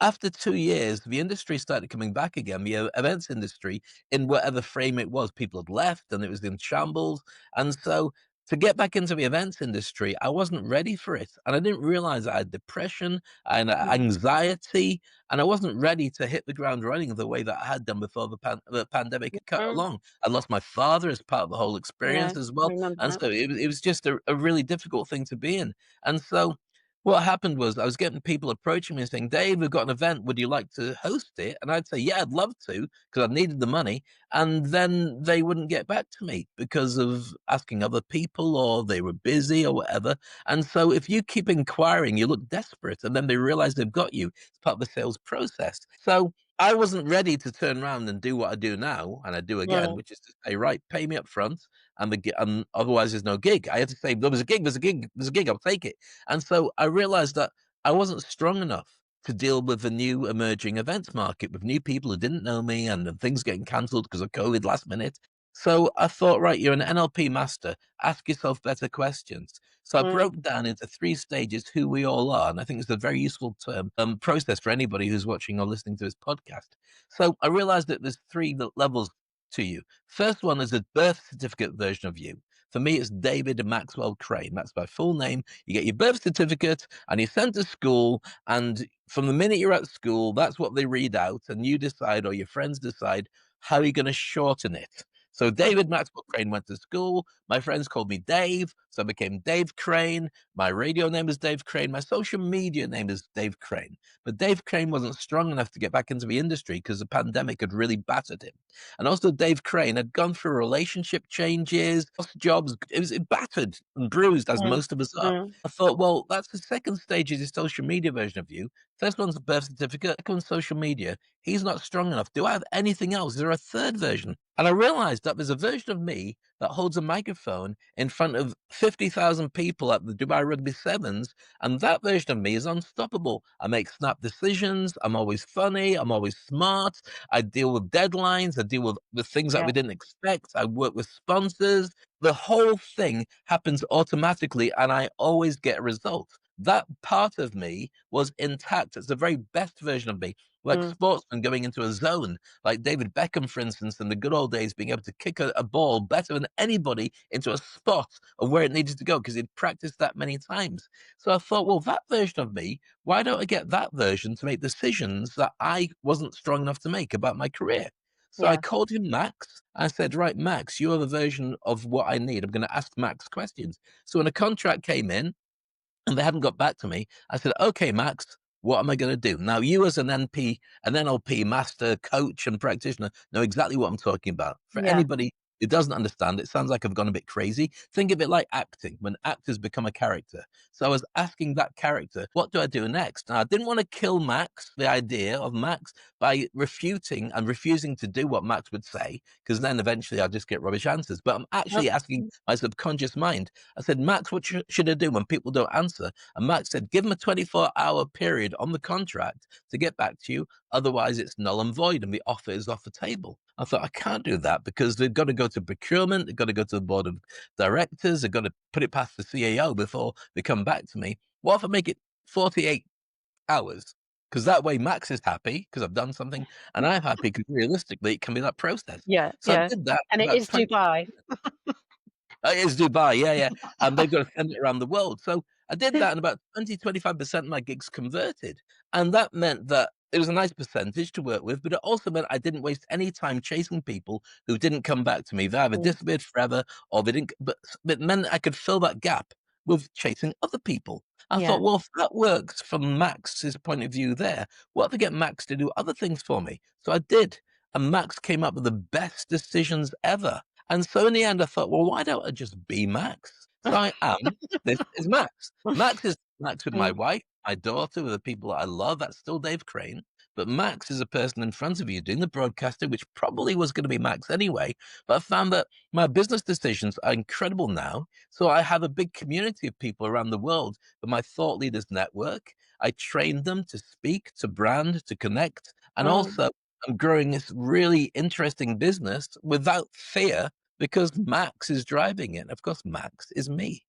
after 2 years, the industry started coming back again, the events industry, in whatever frame it was. People had left and it was in shambles. And so to get back into the events industry, I wasn't ready for it. And I didn't realize I had depression and Mm. anxiety, and I wasn't ready to hit the ground running the way that I had done before the pandemic had cut Mm. along. I lost my father as part of the whole Yeah, experience as I well. remember And that. so it was just a really difficult thing to be in. And so what happened was I was getting people approaching me and saying, "Dave, we've got an event. Would you like to host it?" And I'd say, "Yeah, I'd love to," because I needed the money. And then they wouldn't get back to me because of asking other people or they were busy or whatever. And so if you keep inquiring, you look desperate, and then they realize they've got you. It's part of the sales process. So I wasn't ready to turn around and do what I do now, and I do again, Mm. which is to say, right, pay me up front, and otherwise there's no gig. I had to say, there was a gig, there's a gig, there's a gig, I'll take it. And so I realized that I wasn't strong enough to deal with the new emerging events market with new people who didn't know me and then things getting cancelled because of COVID last minute. So I thought, right, you're an NLP master. Ask yourself better questions. So I Mm. broke down into 3 stages who we all are. And I think it's a very useful term, process for anybody who's watching or listening to this podcast. So I realized that there's three levels to you. First one is a birth certificate version of you. For me, it's David Maxwell Crane. That's my full name. You get your birth certificate and you're sent to school. And from the minute you're at school, that's what they read out. And you decide, or your friends decide, how you're going to shorten it. So David Maxwell Crane went to school. My friends called me Dave. So I became Dave Crane. My radio name is Dave Crane. My social media name is Dave Crane. But Dave Crane wasn't strong enough to get back into the industry because the pandemic had really battered him. And also Dave Crane had gone through relationship changes, lost jobs. It was battered and bruised, as Mm. most of us are. Mm. I thought, well, that's the second stage of the social media version of you. First one's a birth certificate, second one's social media. He's not strong enough. Do I have anything else? Is there a third version? And I realized that there's a version of me that holds a microphone in front of 50,000 people at the Dubai Rugby Sevens. And that version of me is unstoppable. I make snap decisions. I'm always funny. I'm always smart. I deal with deadlines. I deal with things that Yeah. we didn't expect. I work with sponsors. The whole thing happens automatically, and I always get a result. That part of me was intact. It's the very best version of me, like Mm. sportsmen going into a zone, like David Beckham, for instance, in the good old days, being able to kick a ball better than anybody into a spot of where it needed to go because he'd practiced that many times. So I thought, well, that version of me, why don't I get that version to make decisions that I wasn't strong enough to make about my career? So I Yeah. called him Max. I said, right, Max, you're the version of what I need. I'm going to ask Max questions. So when a contract came in, and they hadn't got back to me. I said, "Okay, Max, what am I going to do?" Now, you as an NLP master, coach, and practitioner know exactly what I'm talking about. For Yeah. anybody who doesn't understand, it sounds like I've gone a bit crazy. Think of it like acting, when actors become a character. So I was asking that character, what do I do next? Now, I didn't want to kill Max, the idea of Max, by refuting and refusing to do what Max would say, because then eventually I'll just get rubbish answers. But I'm Oh, actually asking my subconscious mind. I said, Max, what should I do when people don't answer? And Max said, give them a 24-hour period on the contract to get back to you. Otherwise, it's null and void and the offer is off the table. I thought, I can't do that because they've got to go to procurement. They've got to go to the board of directors. They've got to put it past the CEO before they come back to me. What if I make it 48 hours? Because that way Max is happy because I've done something and I'm happy because realistically it can be that process. yeah, So I yeah. did that And it about is 20. Dubai. It is Dubai, yeah, yeah, and they've got to send it around the world. So I did that, and about 25% of my gigs converted, and that meant that it was a nice percentage to work with, but it also meant I didn't waste any time chasing people who didn't come back to me. They either Mm. disappeared forever or they didn't. But it meant I could fill that gap with chasing other people. I Yeah. thought, well, if that works from Max's point of view there, what if I get Max to do other things for me? So I did, and Max came up with the best decisions ever. And so in the end, I thought, well, why don't I just be Max? So I am. This is Max. Max is Max with my Mm. wife, my daughter, with the people that I love. That's still Dave Crane. But Max is a person in front of you doing the broadcasting, which probably was going to be Max anyway. But I found that my business decisions are incredible now. So I have a big community of people around the world for my Thought Leaders Network. I train them to speak, to brand, to connect, and Mm. also I'm growing this really interesting business without fear because Max is driving it. Of course, Max is me.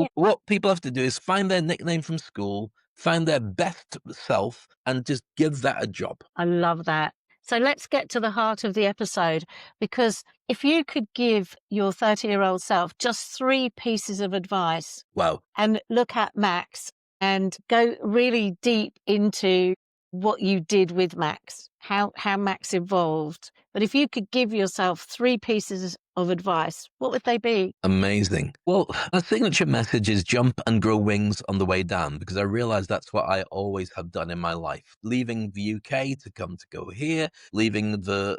Yeah. So what people have to do is find their nickname from school, find their best self, and just give that a job. I love that. So let's get to the heart of the episode because if you could give your 30-year-old self just three pieces of advice Wow. and look at Max and go really deep into what you did with Max, how Max evolved. But if you could give yourself three pieces of advice, what would they be? Amazing. Well, a signature message is jump and grow wings on the way down because I realized that's what I always have done in my life. Leaving the UK to come to go here, leaving to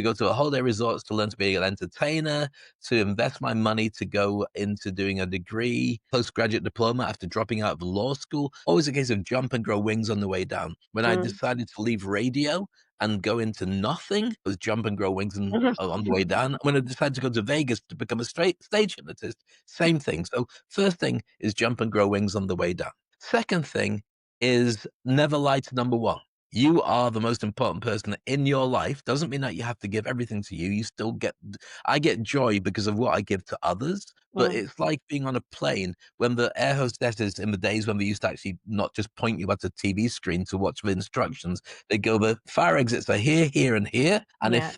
go to a holiday resorts to learn to be an entertainer, to invest my money to go into doing a degree, postgraduate diploma after dropping out of law school. Always a case of jump and grow wings on the way down. When I Mm. decided to leave radio, and go into nothing. It was jump and grow wings and on the way down. When I decided to go to Vegas to become a straight stage hypnotist, same thing. So first thing is jump and grow wings on the way down. Second thing is never lie to number one. You are the most important person in your life. Doesn't mean that you have to give everything to you. You still get, I get joy because of what I give to others. But Mm. it's like being on a plane when the air hostesses in the days when we used to actually not just point you at a TV screen to watch the instructions, they go, the fire exits are here, here, and here. And Yeah. if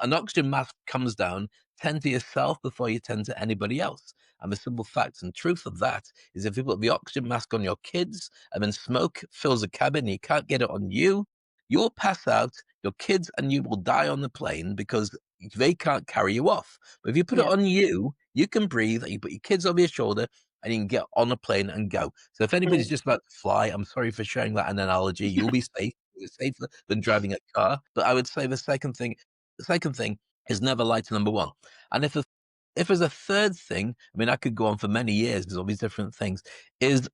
an oxygen mask comes down, tend to yourself before you tend to anybody else. And the simple fact and truth of that is if you put the oxygen mask on your kids and then smoke fills the cabin and you can't get it on you, you'll pass out, your kids and you will die on the plane because they can't carry you off. But if you put it Yeah. on you, you can breathe and you put your kids over your shoulder and you can get on a plane and go. So if anybody's Mm. just about to fly, I'm sorry for sharing that an analogy. You'll be safe. You're safer than driving a car. But I would say the second thing is never lie to number one. And if there's a third thing, I mean, I could go on for many years. There's all these different things. Is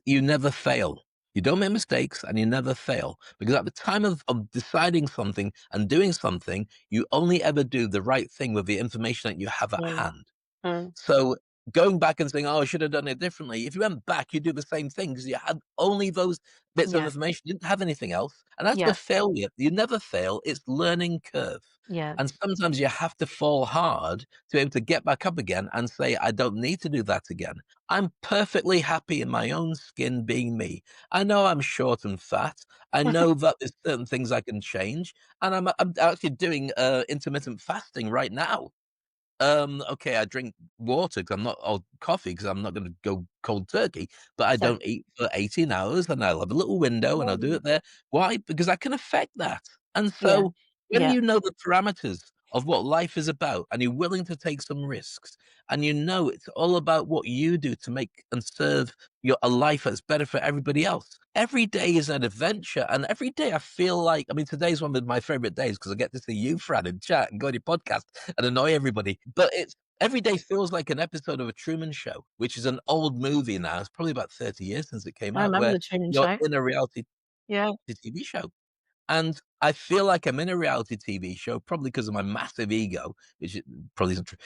you never fail. You don't make mistakes and you never fail. Because at the time of deciding something and doing something, you only ever do the right thing with the information that you have at Mm, hand. mm. So going back and saying, "Oh, I should have done it differently." If you went back, you'd do the same thing because you had only those bits of Yeah, information. You didn't have anything else. And that's yeah, with failure. You never fail. It's learning curve. yeah. And sometimes you have to fall hard to be able to get back up again and say, "I don't need to do that again. I'm perfectly happy in my own skin being me. I know I'm short and fat. I know that there's certain things I can change. And I'm actually doing intermittent fasting right now. Okay, I drink water because 'cause I'm not or coffee because 'cause I'm not gonna go cold turkey, but I So don't eat for 18 hours, and I'll have a little window, and I'll do mm, it there. Why? Because I can affect that. And yeah, so, when yeah, you know the parameters of what life is about, and you're willing to take some risks, and you know it's all about what you do to make and serve your a life that's better for everybody else. Every day is an adventure, and every day I feel like I mean, today's one of my favorite days because I get to see you, Fran, and chat and go on your podcast and annoy everybody. But it's every day feels like an episode of a Truman Show, which is an old movie now. It's probably about 30 years since it came I out, remember where the Truman you're Show. in a reality Yeah, TV show. And I feel like I'm in a reality TV show, probably because of my massive ego, which probably isn't true.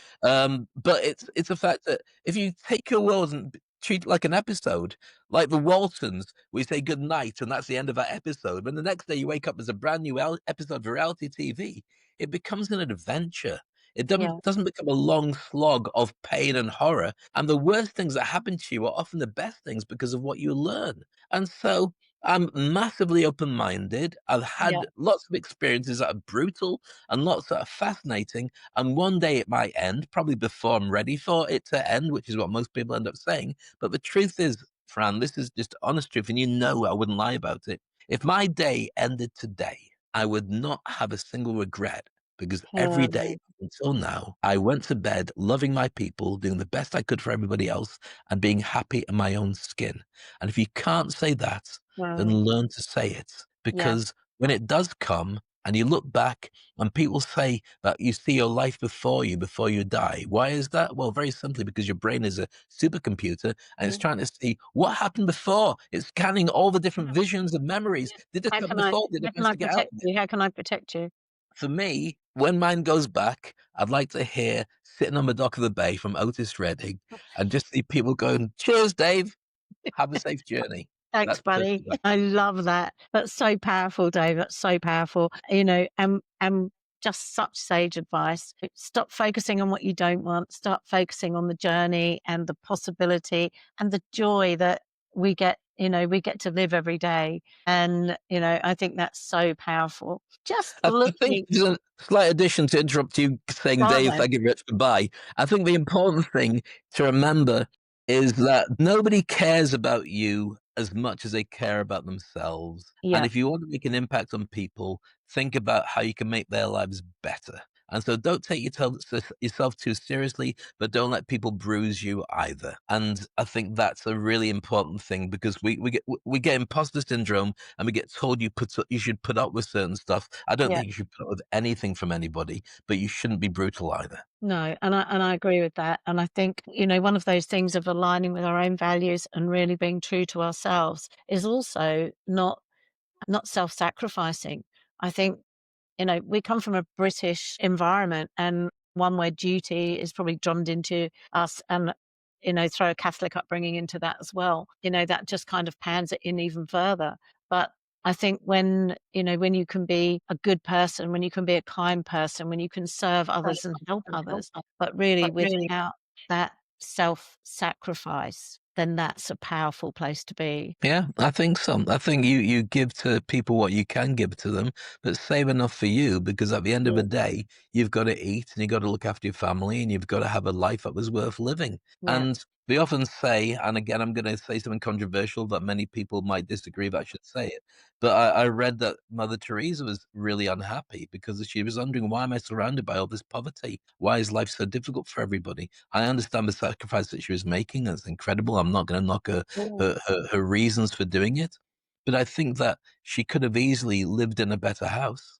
But it's a fact that if you take your world and treat it like an episode, like the Waltons, we say good night, and that's the end of that episode. When the next day you wake up as a brand new episode of reality TV, it becomes an adventure. It yeah, doesn't become a long slog of pain and horror. And the worst things that happen to you are often the best things because of what you learn. And so I'm massively open-minded. I've yeah, had lots of experiences that are brutal and lots that are fascinating, and one day it might end, probably before I'm ready for it to end, which is what most people end up saying. But the truth is, Fran, this is just honest truth, and you know I wouldn't lie about it. If my day ended today, I would not have a single regret because every day mm, until now, I went to bed loving my people, doing the best I could for everybody else, and being happy in my own skin. And if you can't say that, then mm, learn to say it. yeah, Because when it does come and you look back and people say that you see your life before you die. Why is that? Well, very simply because your brain is a supercomputer and it's mm. trying to see what happened before. It's scanning all the different Yeah, visions and memories. yeah. Did this happen before? Did I How can manage I to get out protect of it? you? How can I protect you? For me, when mine goes back, I'd like to hear sitting on the dock of the bay from Otis Redding and just see people going, "Cheers, Dave. Have a safe journey." Thanks, That's perfectly buddy. right. I love that. That's so powerful, Dave. That's so powerful. And just such sage advice. Stop focusing on what you don't want. Start focusing on the journey and the possibility and the joy that we get. We get to live every day. And, I think that's so powerful. Just I think looking, there's a slight addition to interrupt you saying, go on "Dave, then. thank you very much, goodbye." I think the important thing to remember is that nobody cares about you as much as they care about themselves. And Yeah, if you want to make an impact on people, think about how you can make their lives better. And so don't take yourself too seriously, but don't let people bruise you either. And I think that's a really important thing because we get imposter syndrome and we get told you should put up with certain stuff. I don't yeah. think you should put up with anything from anybody, but you shouldn't be brutal either. No, and I agree with that. And I think, one of those things of aligning with our own values and really being true to ourselves is also not self-sacrificing. I think, we come from a British environment and one where duty is probably drummed into us and, throw a Catholic upbringing into that as well. That just kind of pans it in even further. But I think when you can be a good person, when you can be a kind person, when you can serve others and help others, but really without that self-sacrifice, then that's a powerful place to be. Yeah, I think so. I think you give to people what you can give to them, but save enough for you because at the end of the Mm, day, you've got to eat and you've got to look after your family and you've got to have a life that was worth living. yeah. And we often say, and again, I'm going to say something controversial that many people might disagree if I should say it, but I read that Mother Teresa was really unhappy because she was wondering, why am I surrounded by all this poverty? Why is life so difficult for everybody? I understand the sacrifice that she was making. That's incredible. I'm not going to knock her Mm, her reasons for doing it. But I think that she could have easily lived in a better house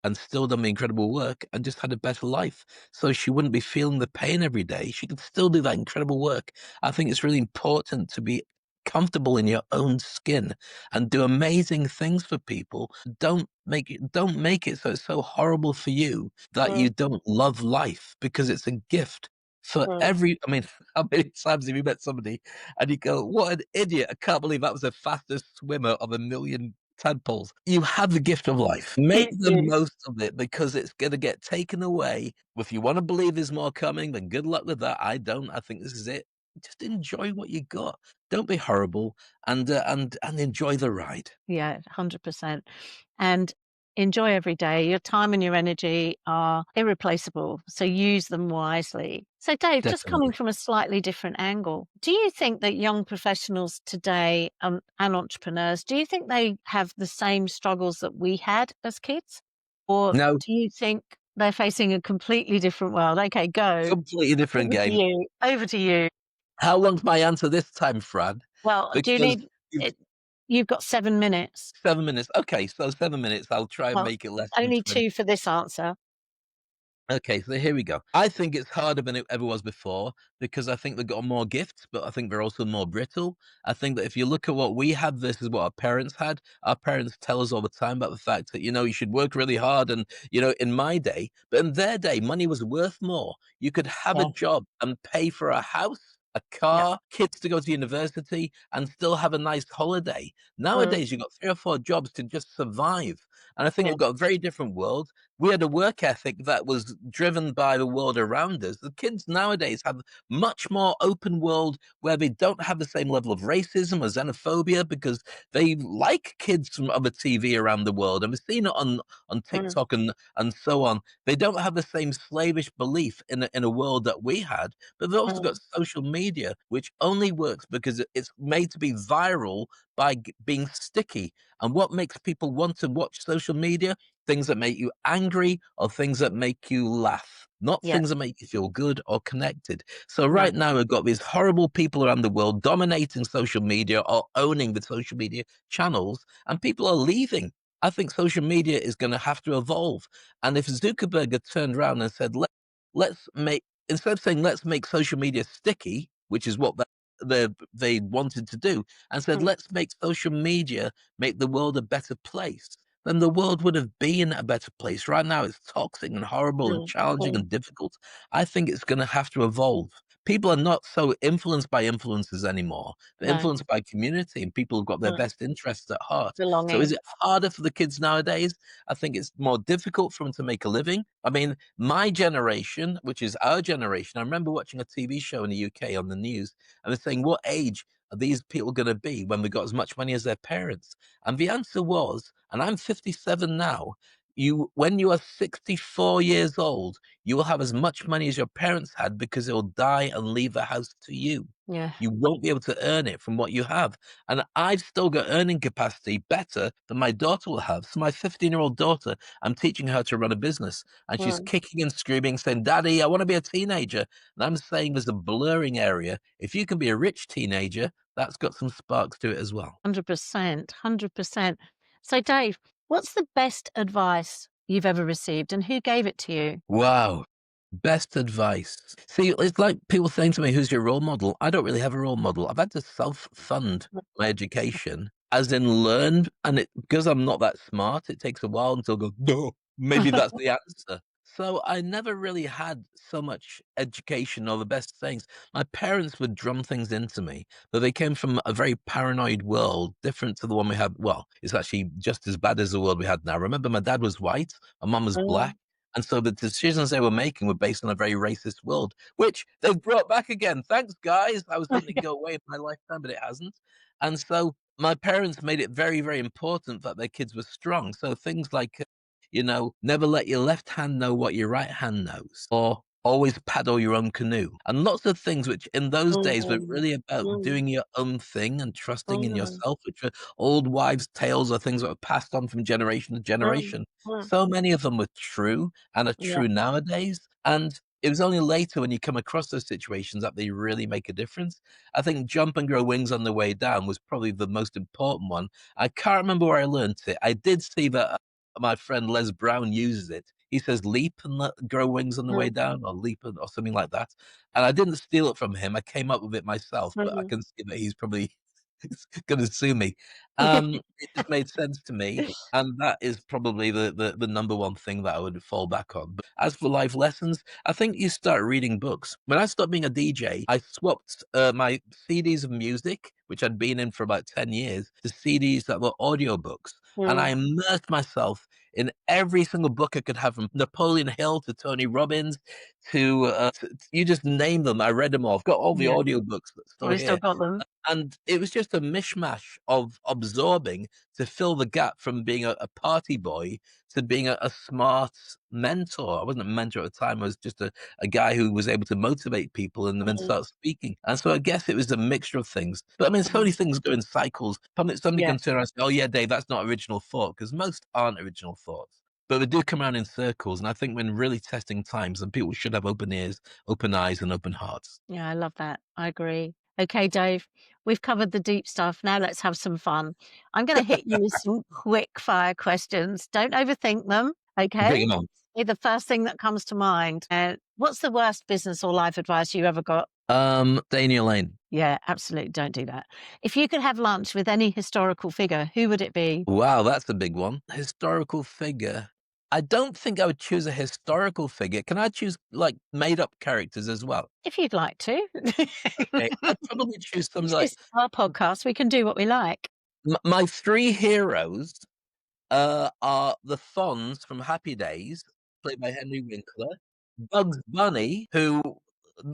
and still done the incredible work and just had a better life. So she wouldn't be feeling the pain every day. She could still do that incredible work. I think it's really important to be comfortable in your own skin and do amazing things for people. Don't make it so it's so horrible for you that Mm, you don't love life, because it's a gift for mm. every I mean, how many times have you met somebody and you go, "What an idiot. I can't believe that was the fastest swimmer of a million tadpoles." You have the gift of life. Make You the do. most of it, because it's gonna get taken away. If you wanna believe there's more coming, then good luck with that. I don't. I think this is it. Just enjoy what you got. Don't be horrible, and enjoy the ride. Yeah, 100%. And enjoy every day. Your time and your energy are irreplaceable, so use them wisely. So, Dave, just coming Definitely. from a slightly different angle, do you think that young professionals today, and entrepreneurs, do you think they have the same struggles that we had as kids? Or No, do you think they're facing a completely different world? Okay, go. completely different Over to game. you. Over to you. How long's my answer this time, Fran? Well, do you Because need you've it? You've got 7 minutes. 7 minutes. Okay, so 7 minutes. I'll try and Well, make it less than only 20. 2 for this answer. Okay, so here we go. I think it's harder than it ever was before, because I think they've got more gifts, but I think they're also more brittle. I think that if you look at what we had versus what our parents had, our parents tell us all the time about the fact that, you should work really hard. And, in my day, but in their day, money was worth more. You could have a Yeah, job and pay for a house, a yeah. car, kids to go to university, and still have a nice holiday. Mm, Nowadays, you've got 3 or 4 jobs to just survive. And I think yeah, we've got a very different world. We had a work ethic that was driven by the world around us. The kids nowadays have much more open world, where they don't have the same level of racism or xenophobia, because they like kids from other TV around the world, and we've seen it on mm, TikTok and so on. They don't have the same slavish belief in a world that we had, but they've also got mm, social media, which only works because it's made to be viral by being sticky. And what makes people want to watch social media? Things that make you angry, or things that make you laugh, not yeah, things that make you feel good or connected. So no, right now we've got these horrible people around the world dominating social media or owning the social media channels, and people are leaving. I think social media is going to have to evolve. And if Zuckerberg had turned around and said, let's make, instead of saying let's make social media sticky, which is what they wanted to do, and said mm, let's make social media make the world a better place, then the world would have been a better place. Right now, it's toxic and horrible and mm, challenging mm, and difficult. I think it's going to have to evolve. People are not so influenced by influences anymore. They're no, influenced by community, and people who've got their mm, best interests at heart. So is belonging. it harder for the kids nowadays? I think it's more difficult for them to make a living. I mean, my generation, which is our generation, I remember watching a TV show in the UK on the news, and they're saying, what age are these people going to be when they got as much money as their parents? And the answer was, and I'm 57 now, when you are 64 years old, you will have as much money as your parents had, because they'll die and leave the house to you. Yeah, You won't be able to earn it from what you have. And I've still got earning capacity better than my daughter will have. So my 15-year-old daughter, I'm teaching her to run a business, and she's mm, kicking and screaming, saying, Daddy, I want to be a teenager. And I'm saying there's a blurring area. If you can be a rich teenager, that's got some sparks to it as well. 100%, 100%. So, Dave, what's the best advice you've ever received, and who gave it to you? Wow. Best advice. See, it's like people saying to me, "Who's your role model?" I don't really have a role model. I've had to self-fund my education, as in learn, and because I'm not that smart, it takes a while until I go, "No, maybe that's the answer." So I never really had so much education or the best things. My parents would drum things into me, but they came from a very paranoid world, different to the one we had. Well, it's actually just as bad as the world we had now. Remember, my dad was white, my mum was Mm. black. And so the decisions they were making were based on a very racist world, which they've brought back again. Thanks, guys. I was hoping it go away in my lifetime, but it hasn't. And so my parents made it very, very important that their kids were strong. So things like, never let your left hand know what your right hand knows, or always paddle your own canoe. And lots of things which in those days were Mm, really about mm, doing your own thing and trusting in mm, yourself, which were old wives' tales or things that were passed on from generation to mm, generation. mm. So many of them were true and are Yeah, true nowadays. And it was only later when you come across those situations that they really make a difference. I think Jump and Grow Wings on the Way Down was probably the most important one. I can't remember where I learned it. I did see that my friend Les Brown uses it. He says leap and grow wings on the way mm, down, or or something like that. And I didn't steal it from him. I came up with it myself, but I mm. can see that he's probably It's gonna sue me. It just made sense to me, and that is probably the number one thing that I would fall back on. But as for life lessons, I think you start reading books. When I stopped being a DJ, I swapped, my CDs of music, which I'd been in for about 10 years, to CDs that were audiobooks, and I Mm, immersed myself in every single book I could have, from Napoleon Hill to Tony Robbins to you just name them, I read them all. I've got all the yeah. audiobooks still We still here. got them. And it was just a mishmash of absorbing to fill the gap from being a party boy to being a smart mentor. I wasn't a mentor at the time. I was just a guy who was able to motivate people and then Mm, start speaking. And so I guess it was a mixture of things. But I mean, so mm, many things go in cycles. Somebody yeah. can turn around and say, oh, yeah, Dave, that's not original thought, because most aren't original thoughts. But they do come around in circles. And I think when really testing times, then people should have open ears, open eyes, and open hearts. Yeah, I love that. I agree. Okay, Dave, we've covered the deep stuff. Now let's have some fun. I'm going to hit you with some quick fire questions. Don't overthink them. Okay. Bring them on. Say the first thing that comes to mind. What's the worst business or life advice you ever got? Stay in your lane. Yeah, absolutely. Don't do that. If you could have lunch with any historical figure, who would it be? Wow, that's a big one. Historical figure. I don't think I would choose a historical figure. Can I choose, like, made up characters as well? If you'd like to. Okay, I'd probably choose something This like is our podcast. We can do what we like. my three heroes are the Fonz from Happy Days, played by Henry Winkler, Bugs Bunny, who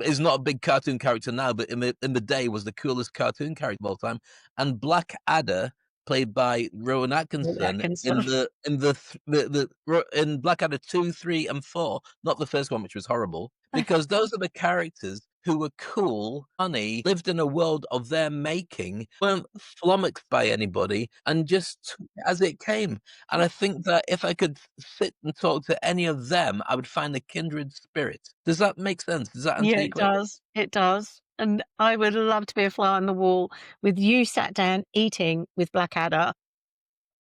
is not a big cartoon character now, but in the day was the coolest cartoon character of all time, and Blackadder, played by Rowan Really, Atkinson Atkinson. in Blackadder 2, 3, and 4, not the first one, which was horrible, because those are the characters who were cool, funny, lived in a world of their making, weren't flummoxed by anybody, and just took it as it came. And I think that if I could sit and talk to any of them, I would find a kindred spirit. Does that make sense? Does that Yeah, answer your it question? does. It does. And I would love to be a fly on the wall with you sat down eating with Blackadder.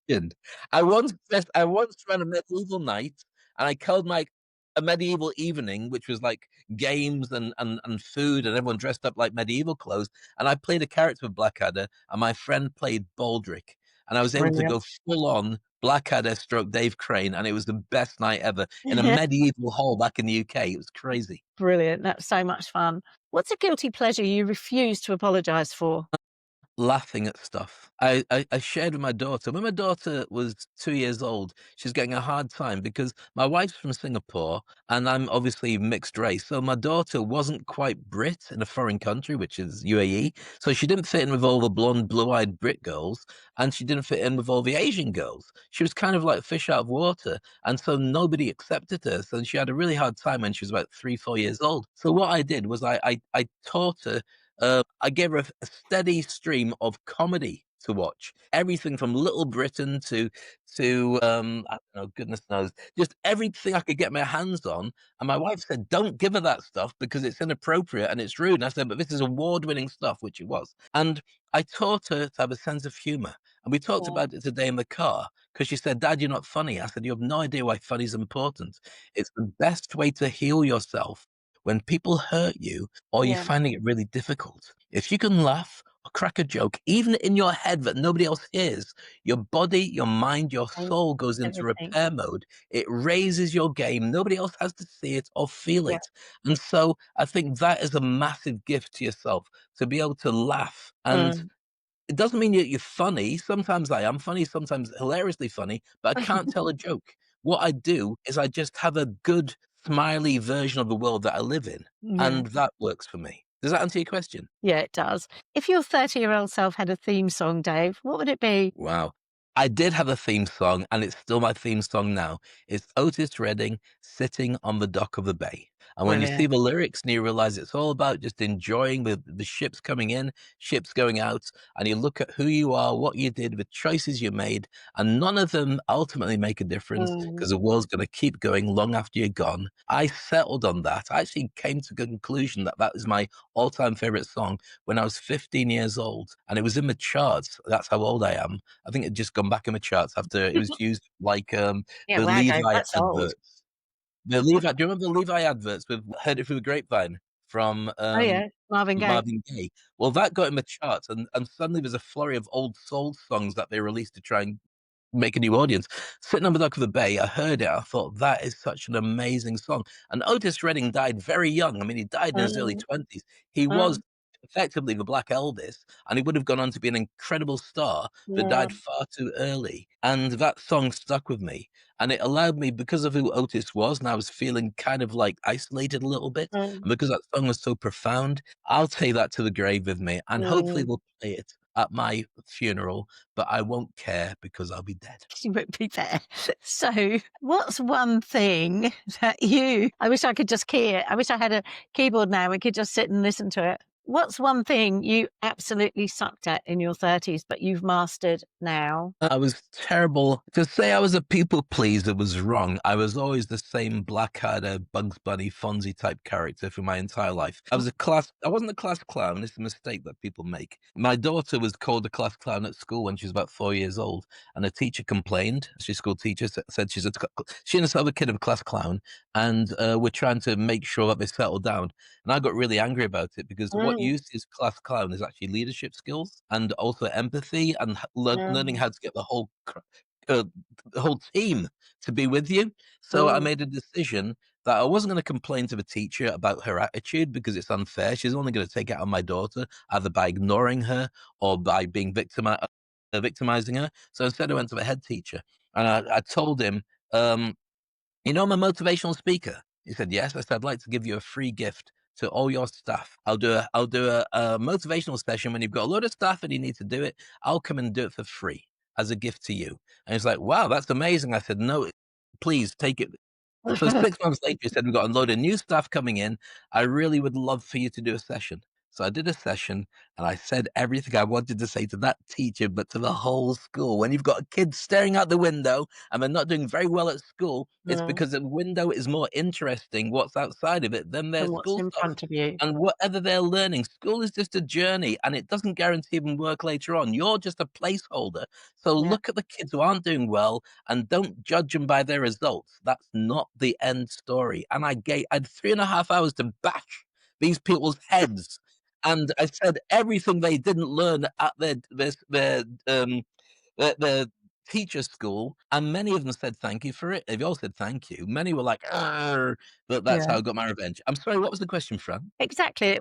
Didn't. I once ran a medieval night, and I called my a medieval evening, which was like games and food, and everyone dressed up like medieval clothes, and I played a character of Blackadder, and my friend played Baldric, and I was able to Brilliant. go full on Blackadder stroke Dave Crane, and it was the best night ever in a medieval hall back in the UK. It was crazy. Brilliant. That's so much fun. What's a guilty pleasure you refuse to apologize for? Laughing at stuff. I shared with my daughter when my daughter was 2 years old, she's getting a hard time because my wife's from Singapore and I'm obviously mixed race, so my daughter wasn't quite Brit in a foreign country, which is UAE, so she didn't fit in with all the blonde, blue-eyed Brit girls, and she didn't fit in with all the Asian girls. She was kind of like fish out of water, and so nobody accepted her, so she had a really hard time when she was about 3, 4 years old. So what I did was I taught her I gave her a steady stream of comedy to watch. Everything from Little Britain to I don't know, goodness knows, just everything I could get my hands on. And my wife said, "Don't give her that stuff because it's inappropriate and it's rude." And I said, "But this is award-winning stuff," which it was. And I taught her to have a sense of humor. And we talked Yeah. about it today in the car because she said, "Dad, you're not funny." I said, "You have no idea why funny is important. It's the best way to heal yourself when people hurt you or you're Yeah. finding it really difficult. If you can laugh or crack a joke, even in your head that nobody else hears, your body, your mind, your And soul goes into everything. repair mode. It raises your game. Nobody else has to see it or feel Yeah. it. And so I think that is a massive gift to yourself to be able to laugh. And Mm. it doesn't mean you're funny. Sometimes I am funny, sometimes hilariously funny, but I can't tell a joke. What I do is I just have a good, smiley version of the world that I live in, Yeah. and that works for me. Does that answer your question? Yeah, it does. If your 30-year-old self had a theme song, Dave, what would it be? Wow. I did have a theme song, and it's still my theme song now. It's Otis Redding, "Sitting on the Dock of the Bay." And when you see Brilliant. the lyrics and you realize it's all about just enjoying the ships coming in, ships going out, and you look at who you are, what you did, the choices you made, and none of them ultimately make a difference Mm. because the world's going to keep going long after you're gone. I settled on that. I actually came to the conclusion that that is my all-time favorite song when I was 15 years old, and it was in the charts. That's how old I am. I think it just gone back in the charts after it was used like Yeah, the wow, Dave, Levi that's old. adverts. The Levi, do you remember the Levi adverts with "Heard It Through the Grapevine"? from Oh, yeah, Marvin Gaye. Marvin Gaye. Well, that got in the charts, and suddenly there's a flurry of old soul songs that they released to try and make a new audience. Sitting on the dock of the bay, I heard it. I thought that is such an amazing song. And Otis Redding died very young. I mean, he died in his early Mm, 20s. He was mm, effectively the Black Elvis, and he would have gone on to be an incredible star, but yeah, died far too early. And that song stuck with me. And it allowed me, because of who Otis was, and I was feeling kind of like isolated a little bit, mm, and because that song was so profound, I'll take that to the grave with me. And hopefully mm. we'll play it at my funeral, but I won't care because I'll be dead. You won't be there. So, what's one thing that I wish I could just key it. I wish I had a keyboard now. We could just sit and listen to it. What's one thing you absolutely sucked at in your 30s, but you've mastered now? I was terrible. To say I was a people pleaser was wrong. I was always the same Blackadder, Bugs Bunny, Fonzie type character for my entire life. I wasn't a class clown. It's a mistake that people make. My daughter was called a class clown at school when she was about 4 years old, and a teacher complained. She's a school teacher, said she and this other kid of a class clown, and we're trying to make sure that they settle down. And I got really angry about it because what Mm, used his class clown is actually leadership skills and also empathy and learning mm, how to get uh, the whole team to be with you. So I mm, made a decision that I wasn't going to complain to the teacher about her attitude because it's unfair. She's only going to take it out on my daughter, either by ignoring her or by being victimizing her. So instead, I went to the head teacher and I told him, um, I'm a motivational speaker. He said, yes. I said, I'd like to give you a free gift to all your staff. I'll do a motivational session when you've got a lot of staff and you need to do it. I'll come and do it for free as a gift to you. And he's like, wow, that's amazing. I said, no, please take it. So 6 months later, he said, we've got a load of new staff coming in. I really would love for you to do a session. So I did a session and I said everything I wanted to say to that teacher, but to the whole school. When you've got kids staring out the window and they're not doing very well at school, it's mm. because the window is more interesting what's outside of it than their And what's school in stuff. front of you? And whatever they're learning, school is just a journey and it doesn't guarantee even work later on. You're just a placeholder. So Yeah. look at the kids who aren't doing well and don't judge them by their results. That's not the end story. And I had 3.5 hours to bash these people's heads. And I said everything they didn't learn at their teacher school, and many of them said thank you for it. They all said thank you. Many were like, "Arr," but that's Yeah. how I got my revenge. I'm sorry, what was the question, Fran? Exactly.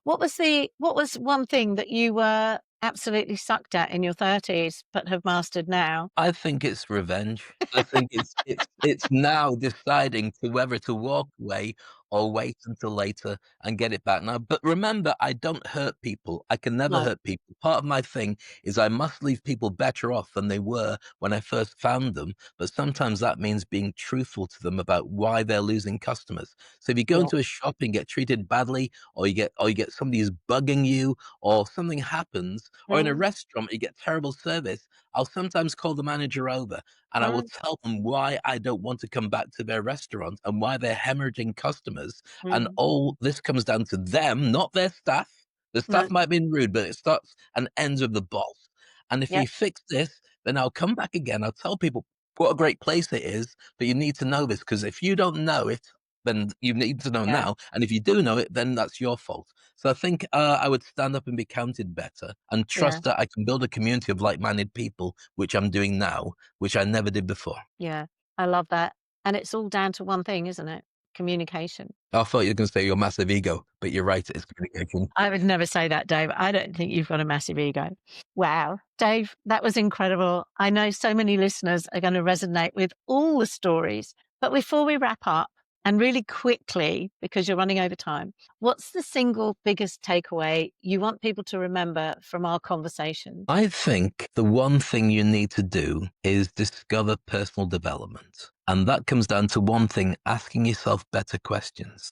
What was one thing that you were absolutely sucked at in your 30s, but have mastered now? I think it's revenge. I think it's now deciding to whether to walk away or wait until later and get it back now. But remember, I don't hurt people. I can never No. hurt people. Part of my thing is I must leave people better off than they were when I first found them. But sometimes that means being truthful to them about why they're losing customers. So if you go Yeah. into a shop and get treated badly, or you get somebody who's bugging you, or something happens, or in a Mm, restaurant you get terrible service, I'll sometimes call the manager over and I will mm, tell them why I don't want to come back to their restaurant and why they're hemorrhaging customers. And mm. all this comes down to them, not their staff. The No. staff might be rude, but it starts and ends with the boss. And if Yeah. we fix this, then I'll come back again. I'll tell people what a great place it is, but you need to know this because if you don't know it, then you need to know Yeah. now. And if you do know it, then that's your fault. So I think I would stand up and be counted better and Yeah. trust that I can build a community of like-minded people, which I'm doing now, which I never did before. Yeah. I love that. And it's all down to one thing, isn't it? Communication. I thought you were going to say your massive ego, but you're right. It's communication. I would never say that, Dave. I don't think you've got a massive ego. Wow. Dave, that was incredible. I know so many listeners are going to resonate with all the stories. But before we wrap up, and really quickly, because you're running over time, what's the single biggest takeaway you want people to remember from our conversation? I think the one thing you need to do is discover personal development. And that comes down to one thing, asking yourself better questions.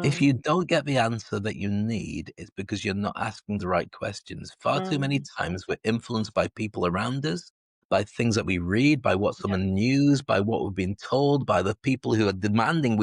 If Mm, you don't get the answer that you need, it's because you're not asking the right questions. Far too many mm, times we're influenced by people around us, by things that we read, by what's on yeah, the news, by what we've been told, by the people who are demanding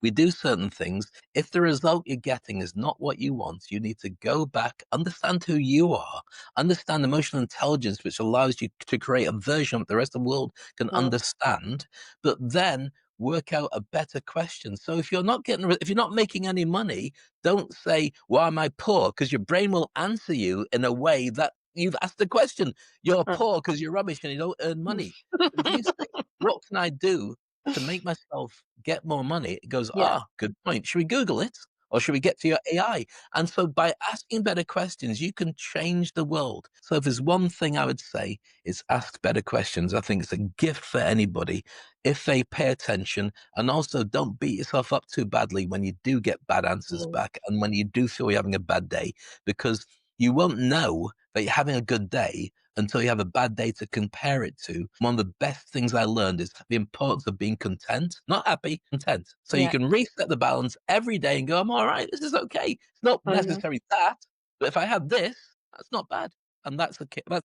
we do certain things. If the result you're getting is not what you want, you need to go back, understand who you are, understand emotional intelligence, which allows you to create a version that the rest of the world can mm, understand. But then work out a better question. So if you're not making any money, don't say, "Why am I poor?" Because your brain will answer you in a way that you've asked the question. You're Uh, poor because you're rubbish and you don't earn money. But if you say, "What can I do to make myself get more money?" It goes, yeah, good point. Should we Google it? Or should we get to your AI? And so by asking better questions, you can change the world. So if there's one thing I would say, is ask better questions. I think it's a gift for anybody if they pay attention, and also don't beat yourself up too badly when you do get bad answers mm, back and when you do feel you're having a bad day, because you won't know that you're having a good day until you have a bad day to compare it to. One of the best things I learned is the importance of being content, not happy, content. So you yeah, can reset the balance every day and go, I'm all right, this is okay. It's not mhm. necessarily that, but if I had this, that's not bad. And that's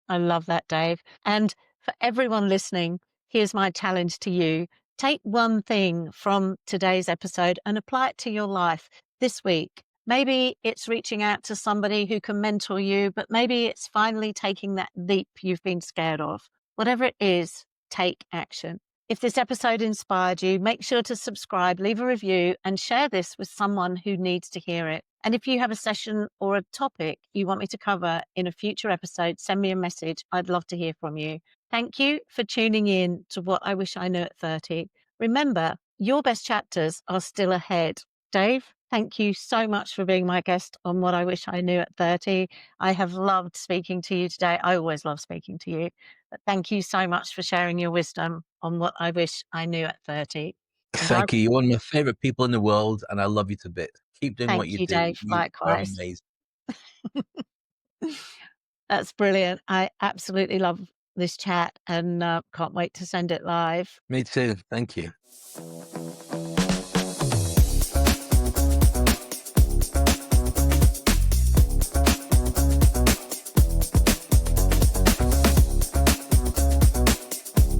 I love that, Dave. And for everyone listening, here's my challenge to you. Take one thing from today's episode and apply it to your life this week. Maybe it's reaching out to somebody who can mentor you, but maybe it's finally taking that leap you've been scared of. Whatever it is, take action. If this episode inspired you, make sure to subscribe, leave a review, and share this with someone who needs to hear it. And if you have a session or a topic you want me to cover in a future episode, send me a message. I'd love to hear from you. Thank you for tuning in to What I Wish I Knew at 30. Remember, your best chapters are still ahead. Dave, thank you so much for being my guest on What I Wish I Knew at 30. I have loved speaking to you today. I always love speaking to you. But thank you so much for sharing your wisdom on What I Wish I Knew at 30. And I Thank you. You're one of my favorite people in the world, and I love you to bits. Keep doing what thank you you, do. Dave. You are Likewise. amazing. That's brilliant. I absolutely love this chat and can't wait to send it live. Me too. Thank you.